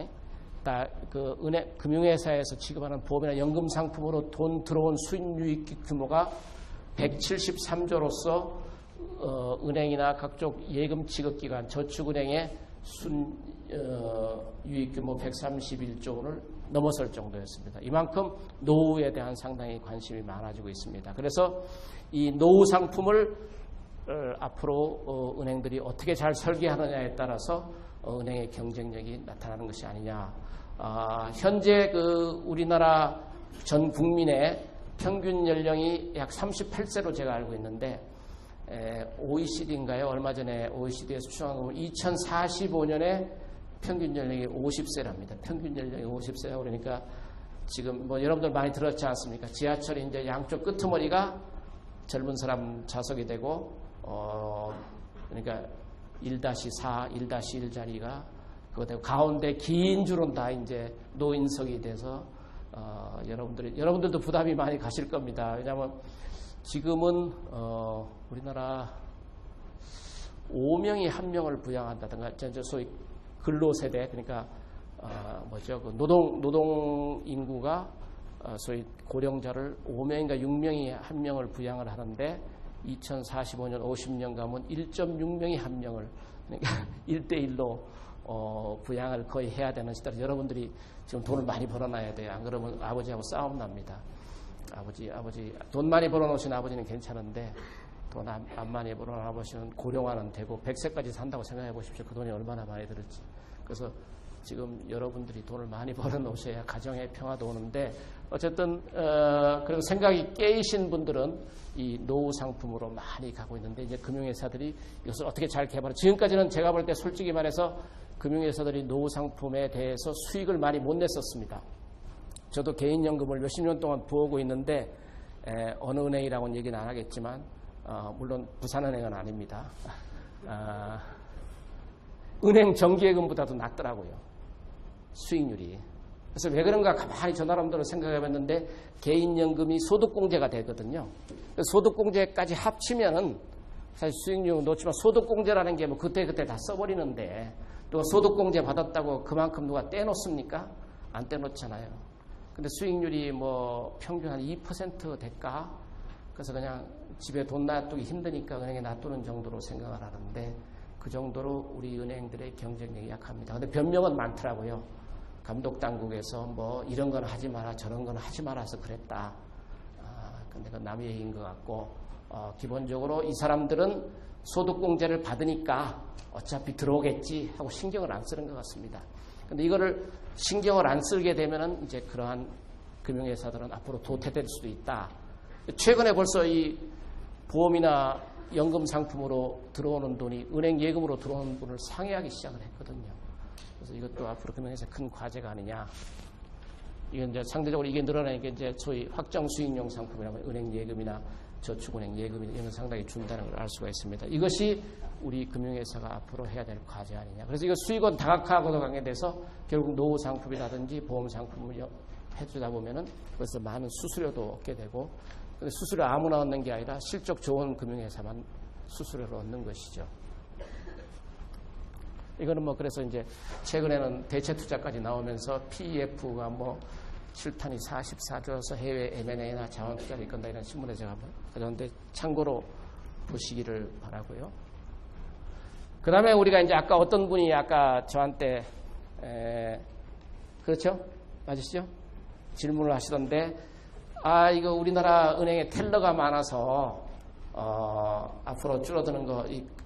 그 금융회사에서 지급하는 보험이나 연금 상품으로 돈 들어온 순유익 규모가 173조로서 은행이나 각종 예금 지급기관, 저축은행의 순유익 규모 131조를 넘어설 정도였습니다. 이만큼 노후에 대한 상당히 관심이 많아지고 있습니다. 그래서 이 노후 상품을 앞으로 은행들이 어떻게 잘 설계하느냐에 따라서 은행의 경쟁력이 나타나는 것이 아니냐. 현재 우리나라 전 국민의 평균 연령이 약 38세로 제가 알고 있는데 OECD인가요? 얼마 전에 OECD에서 추정한 거 보면 2045년에 평균 연령이 50세랍니다. 평균 연령이 50세라고 그러니까 지금 뭐 여러분들 많이 들었지 않습니까? 지하철이 이제 양쪽 끄트머리가 젊은 사람 좌석이 되고 그러니까 1-4, 1-1 자리가 그거 되고 가운데 긴 줄은 다 이제 노인석이 돼서 여러분들도 부담이 많이 가실 겁니다. 왜냐하면 지금은 우리나라 5명이 1명을 부양한다든가 소위 근로세대 그러니까 그 노동 인구가 소위 고령자를 5명인가 6명이 1명을 부양을 하는데 2045년 50년 가면 1.6명이 1명을 그러니까 1대1로 부양을 거의 해야 되는 시대로 여러분들이 지금 돈을 많이 벌어놔야 돼요. 안 그러면 아버지하고 싸움 납니다. 아버지 돈 많이 벌어놓으신 아버지는 괜찮은데 돈 안 많이 벌어놓은 아버지는 고령화는 되고 100세까지 산다고 생각해 보십시오. 그 돈이 얼마나 많이 들을지. 그래서 지금 여러분들이 돈을 많이 벌어놓으셔야 가정의 평화도 오는데 어쨌든 그리고 생각이 깨이신 분들은 이 노후 상품으로 많이 가고 있는데 이제 금융회사들이 이것을 어떻게 잘 개발해. 지금까지는 제가 볼 때 솔직히 말해서 금융회사들이 노후 상품에 대해서 수익을 많이 못 냈었습니다. 저도 개인연금을 몇십 년 동안 부어오고 있는데 어느 은행이라고는 얘기는 안 하겠지만 물론 부산은행은 아닙니다. 은행 정기예금보다도 낮더라고요. 수익률이. 그래서 왜 그런가 가만히 저 나름대로 생각해봤는데 개인연금이 소득공제가 되거든요. 소득공제까지 합치면은 사실 수익률은 높지만 소득공제라는 게 뭐 그때그때 다 써버리는데 또 소득공제 받았다고 그만큼 누가 떼놓습니까? 안 떼놓잖아요. 근데 수익률이 뭐 평균 한 2% 될까? 그래서 그냥 집에 돈 놔두기 힘드니까 은행에 놔두는 정도로 생각을 하는데 그 정도로 우리 은행들의 경쟁력이 약합니다. 근데 변명은 많더라고요. 감독당국에서 뭐 이런 건 하지 마라 저런 건 하지 말아서 그랬다. 근데 그건 남의 얘기인 것 같고 기본적으로 이 사람들은 소득공제를 받으니까 어차피 들어오겠지 하고 신경을 안 쓰는 것 같습니다. 근데 이거를 신경을 안 쓰게 되면은 이제 그러한 금융회사들은 앞으로 도태될 수도 있다. 최근에 벌써 이 보험이나 연금 상품으로 들어오는 돈이 은행 예금으로 들어오는 분을 상회하기 시작을 했거든요. 그래서 이것도 앞으로 금융회사 큰 과제가 아니냐. 이건 이제 상대적으로 이게 늘어나니까 이제 소위 확정 수익용 상품이라고 은행 예금이나 저축은행 예금이나 이런 상당히 준다는 걸 알 수가 있습니다. 이것이 우리 금융회사가 앞으로 해야 될 과제 아니냐. 그래서 이거 수익원 다각화하고도 관계돼서 결국 노후 상품이라든지 보험 상품을 해주다 보면은 그래서 많은 수수료도 얻게 되고 근데 수수료 아무나 얻는 게 아니라 실적 좋은 금융회사만 수수료를 얻는 것이죠. 이거는 뭐 그래서 이제 최근에는 대체 투자까지 나오면서 PEF가 뭐 7탄이 44조여서 해외 M&A나 자원 투자를 이끈다 이런 신문에 제가 그런데 참고로 보시기를 바라고요. 그 다음에 우리가 이제 아까 어떤 분이 아까 저한테 그렇죠? 맞으시죠? 질문을 하시던데 이거 우리나라 은행에 텔러가 많아서 앞으로 줄어드는 거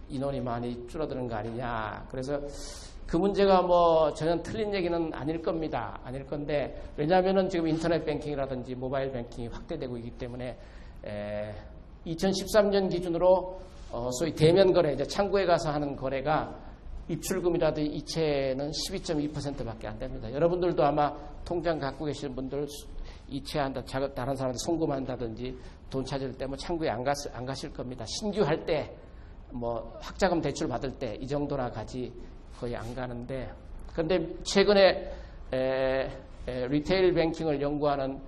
인원이 많이 줄어드는 거 아니냐. 그래서 그 문제가 뭐 전혀 틀린 얘기는 아닐 겁니다. 아닐 건데 왜냐하면은 지금 인터넷 뱅킹이라든지 모바일 뱅킹이 확대되고 있기 때문에 2013년 기준으로 소위 대면 거래, 이제 창구에 가서 하는 거래가 입출금이라든지 이체는 12.2%밖에 안 됩니다. 여러분들도 아마 통장 갖고 계시는 분들 이체한다, 다른 사람한테 송금한다든지 돈 찾을 때 뭐 창구에 안 가실 겁니다. 신규 할 때, 뭐 학자금 대출 받을 때 이 정도나 가지 거의 안 가는데, 그런데 최근에 리테일 뱅킹을 연구하는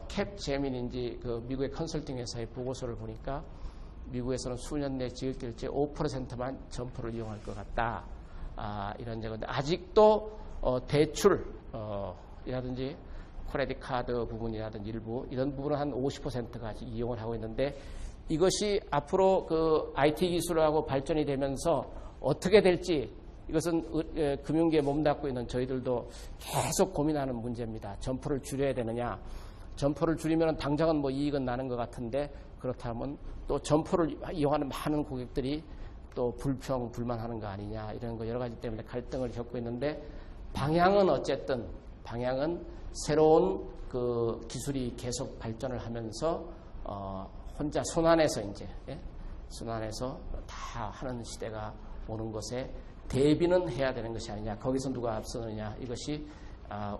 캡제민인지 그 미국의 컨설팅 회사의 보고서를 보니까 미국에서는 수년 내 지역결제 5%만 점포를 이용할 것 같다. 이런 건데 아직도 대출이라든지 크레딧 카드 부분이라든지 일부 이런 부분은 한 50%가 아직 이용을 하고 있는데 이것이 앞으로 그 IT 기술하고 발전이 되면서 어떻게 될지 이것은 금융계에 몸담고 있는 저희들도 계속 고민하는 문제입니다. 점포를 줄여야 되느냐. 점포를 줄이면 당장은 뭐 이익은 나는 것 같은데 그렇다면 또 점포를 이용하는 많은 고객들이 또 불만하는 거 아니냐 이런 거 여러 가지 때문에 갈등을 겪고 있는데 방향은 어쨌든 새로운 그 기술이 계속 발전을 하면서 혼자 손안에서 이제 손안에서 다 하는 시대가 오는 것에 대비는 해야 되는 것이 아니냐. 거기서 누가 앞서느냐. 이것이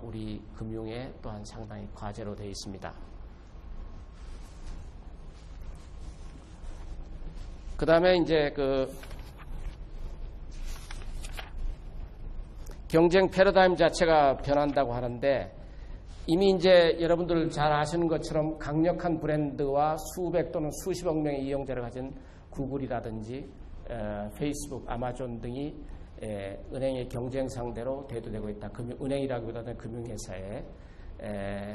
우리 금융에 또한 상당히 과제로 되어 있습니다. 그 다음에 이제 그 경쟁 패러다임 자체가 변한다고 하는데 이미 이제 여러분들 잘 아시는 것처럼 강력한 브랜드와 수백 또는 수십억 명의 이용자를 가진 구글이라든지 페이스북, 아마존 등이 은행의 경쟁 상대로 대두되고 있다. 은행이라기보다는 금융회사에.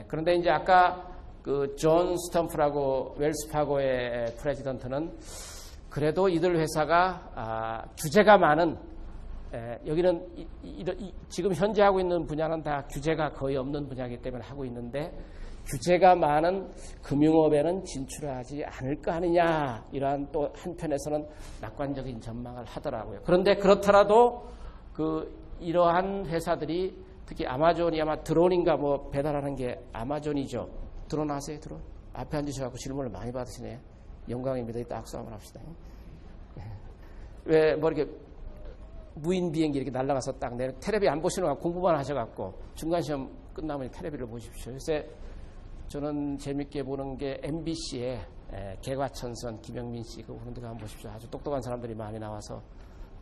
그런데 이제 아까 그 존 스톰프라고 웰스파고의 프레지던트는 그래도 이들 회사가 규제가 많은 여기는 지금 현재 하고 있는 분야는 다 규제가 거의 없는 분야이기 때문에 하고 있는데 규제가 많은 금융업에는 진출하지 않을 거 아니냐 이러한 또 한편에서는 낙관적인 전망을 하더라고요. 그런데 그렇더라도 이러한 회사들이 특히 아마존이 아마 드론인가 뭐 배달하는 게 아마존이죠. 드론 아세요? 드론? 앞에 앉으셔서 질문을 많이 받으시네요. 영광입니다. 이따 악수 한번 합시다. 왜 뭐 이렇게 무인 비행기 이렇게 날아가서 딱 내려 텔레비 안 보시는 거 공부만 하셔갖고 중간 시험 끝나면 텔레비를 보십시오. 요새 저는 재밌게 보는 게 MBC에 개과천선 김영민 씨 그거 보는 데 한번 보십시오. 아주 똑똑한 사람들이 많이 나와서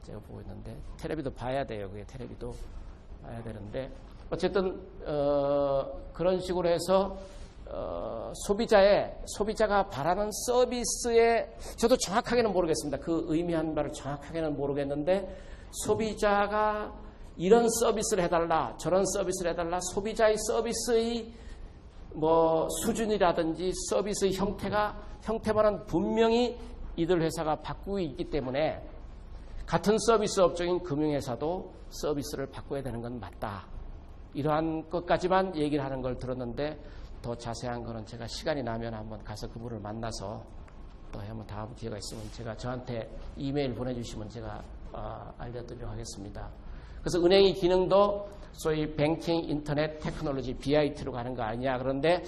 제가 보고 있는데 텔레비도 봐야 돼요. 그게 텔레비도 봐야 되는데 어쨌든 그런 식으로 해서 소비자가 바라는 서비스에 저도 정확하게는 모르겠습니다. 그 의미하는 바를 정확하게는 모르겠는데 소비자가 이런 서비스를 해달라 저런 서비스를 해달라 소비자의 서비스의 뭐 수준이라든지 서비스의 형태만은 분명히 이들 회사가 바꾸고 있기 때문에 같은 서비스 업종인 금융회사도 서비스를 바꿔야 되는 건 맞다. 이러한 것까지만 얘기를 하는 걸 들었는데 더 자세한 거는 제가 시간이 나면 한번 가서 그분을 만나서 또 한번 다음 기회가 있으면 제가 저한테 이메일 보내주시면 제가 알려드리도록 하겠습니다. 그래서 은행의 기능도 소위 뱅킹 인터넷 테크놀로지 BIT로 가는 거 아니냐. 그런데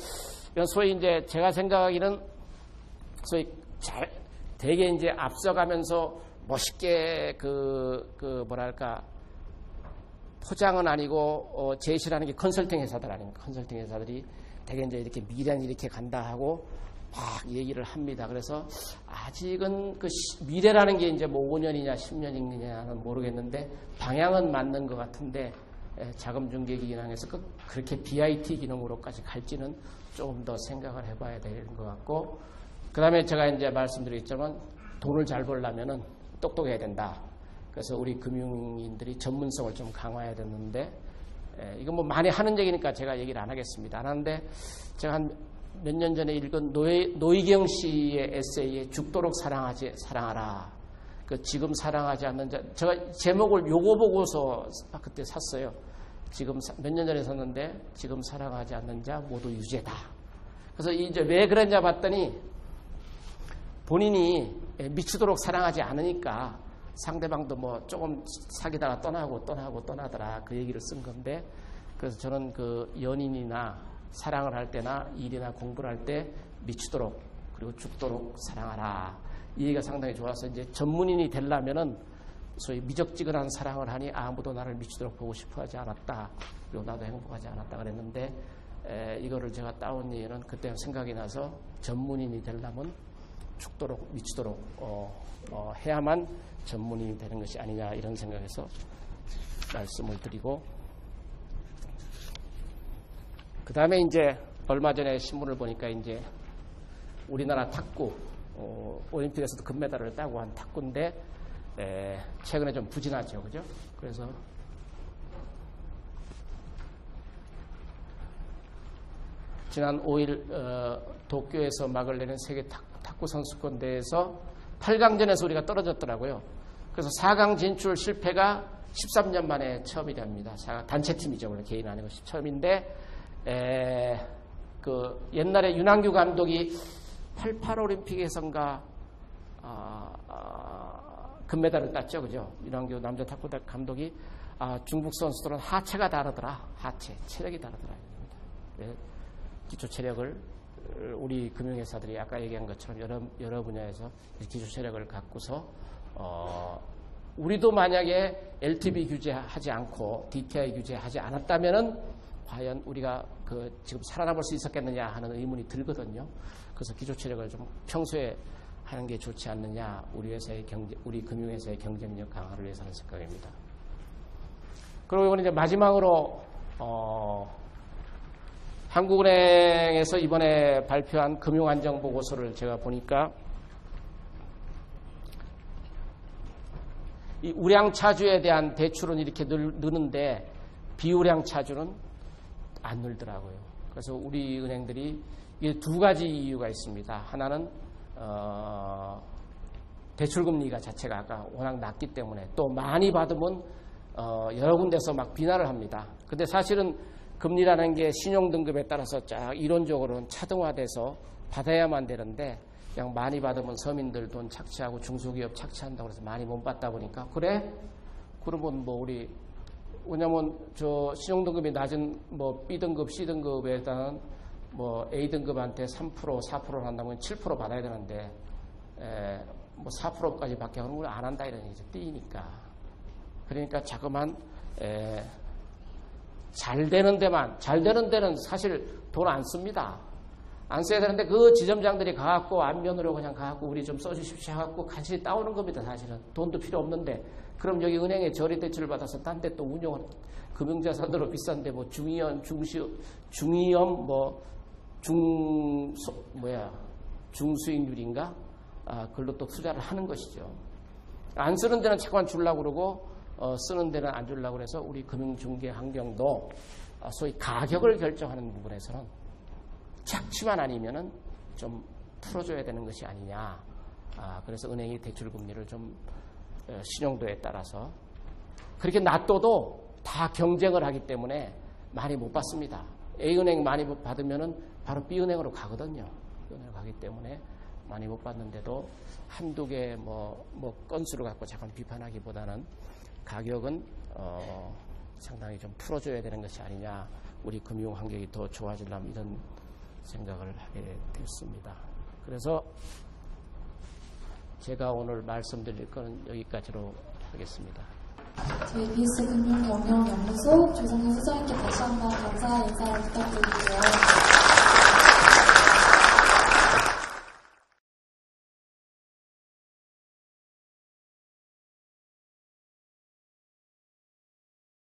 이건 소위 이제 제가 생각하기는 소위 되게 이제 앞서가면서 멋있게 뭐랄까 포장은 아니고 제시라는 게 컨설팅 회사들 아닙니까? 컨설팅 회사들이 되게 이제 이렇게 미래는 이렇게 간다 하고 막 얘기를 합니다. 그래서 아직은 그 미래라는 게 이제 뭐 5년이냐 10년이냐는 모르겠는데 방향은 맞는 것 같은데 자금 중개 기능에서 그렇게 BIT 기능으로까지 갈지는 조금 더 생각을 해봐야 되는 것 같고 그 다음에 제가 이제 말씀드렸지만 돈을 잘 벌려면은 똑똑해야 된다. 그래서 우리 금융인들이 전문성을 좀 강화해야 되는데 이건 뭐 많이 하는 얘기니까 제가 얘기를 안 하겠습니다. 안 하는데 제가 한 몇 년 전에 읽은 노희경 씨의 에세이에 죽도록 사랑하라. 지금 사랑하지 않는 자, 제가 제목을 요거 보고서 그때 샀어요. 지금 몇 년 전에 샀는데 지금 사랑하지 않는 자 모두 유죄다. 그래서 이제 왜 그랬냐 봤더니 본인이 미치도록 사랑하지 않으니까 상대방도 뭐 조금 사귀다가 떠나더라. 그 얘기를 쓴 건데 그래서 저는 그 연인이나 사랑을 할 때나 일이나 공부를 할 때 미치도록 그리고 죽도록 사랑하라. 이 얘기가 상당히 좋아서 이제 전문인이 되려면은 소위 미적지근한 사랑을 하니 아무도 나를 미치도록 보고 싶어 하지 않았다. 그리고 나도 행복하지 않았다 그랬는데 이거를 제가 따온 이유는 그때 생각이 나서 전문인이 되려면 죽도록 미치도록 해야만 전문인이 되는 것이 아니냐 이런 생각에서 말씀을 드리고 그 다음에 이제 얼마 전에 신문을 보니까 이제 우리나라 탁구 올림픽에서도 금메달을 따고 한 탁구인데 최근에 좀 부진하죠, 그죠? 그래서 지난 5일 도쿄에서 막을 내는 세계 탁구 선수권 대회에서 8강전에서 우리가 떨어졌더라고요. 그래서 4강 진출 실패가 13년 만에 처음이랍니다. 단체팀이죠. 원래 개인 아니고 처음인데 그 옛날에 윤항규 감독이 88 올림픽에선가 금메달을 땄죠. 그죠? 윤항규 남자 탁구 감독이 중국 선수들은 하체가 다르더라. 하체, 체력이 다르더라. 네. 기초 체력을 우리 금융회사들이 아까 얘기한 것처럼 여러 분야에서 기초 체력을 갖고서 우리도 만약에 LTV 규제하지 않고 DTI 규제하지 않았다면은 과연 우리가 지금 살아남을 수 있었겠느냐 하는 의문이 들거든요. 그래서 기초 체력을 좀 평소에 하는 게 좋지 않느냐, 우리 금융회사의 경쟁력 강화를 위해서는 생각입니다. 그리고 이번에 이제 마지막으로 한국은행에서 이번에 발표한 금융안정보고서를 제가 보니까 이 우량차주에 대한 대출은 이렇게 느는데 비우량차주는 안 늘더라고요. 그래서 우리 은행들이 이게 두 가지 이유가 있습니다. 하나는 대출금리가 자체가 아까 워낙 낮기 때문에, 또 많이 받으면 여러 군데서 막 비난을 합니다. 근데 사실은 금리라는 게 신용등급에 따라서 쫙 이론적으로는 차등화돼서 받아야만 되는데, 그냥 많이 받으면 서민들 돈 착취하고 중소기업 착취한다고 해서 많이 못 받다 보니까, 그래? 그러면 왜냐면 저 신용등급이 낮은 B등급, C등급에다는 A등급한테 3%, 4%를 한다면 7% 받아야 되는데 4%까지 받게 하면 우리 안 한다 이런 얘기죠. 띄니까. 그러니까 자꾸만 잘 되는 데는 사실 돈 안 씁니다. 안 써야 되는데 그 지점장들이 가갖고 안면으로 그냥 가갖고 우리 좀 써주십시오 하갖고 간신히 따오는 겁니다. 사실은 돈도 필요 없는데. 그럼 여기 은행에 저리 대출을 받아서 딴 데 또 운용을 금융자산으로 비싼데 중위험 중수익률인가? 그걸로 또 투자를 하는 것이죠. 안 쓰는 데는 자꾸만 주려고 그러고 쓰는 데는 안 주려고 그래서 우리 금융중개 환경도 소위 가격을 결정하는 부분에서는 착취만 아니면은 좀 풀어줘야 되는 것이 아니냐. 그래서 은행이 대출금리를 좀 신용도에 따라서 그렇게 놔둬도 다 경쟁을 하기 때문에 많이 못 받습니다. A은행 많이 받으면은 바로 B은행으로 가거든요. B은행으로 가기 때문에 많이 못 받는데도 한두 개 건수를 갖고 잠깐 비판하기보다는 가격은 상당히 좀 풀어줘야 되는 것이 아니냐. 우리 금융 환경이 더 좋아지려면 이런 생각을 하게 됐습니다. 그래서 제가 오늘 말씀드릴 것은 여기까지로 하겠습니다.
저희 BS 금융경영연구소 조성현 수장님께 다시 한번 감사의 인사를 부탁드리고요.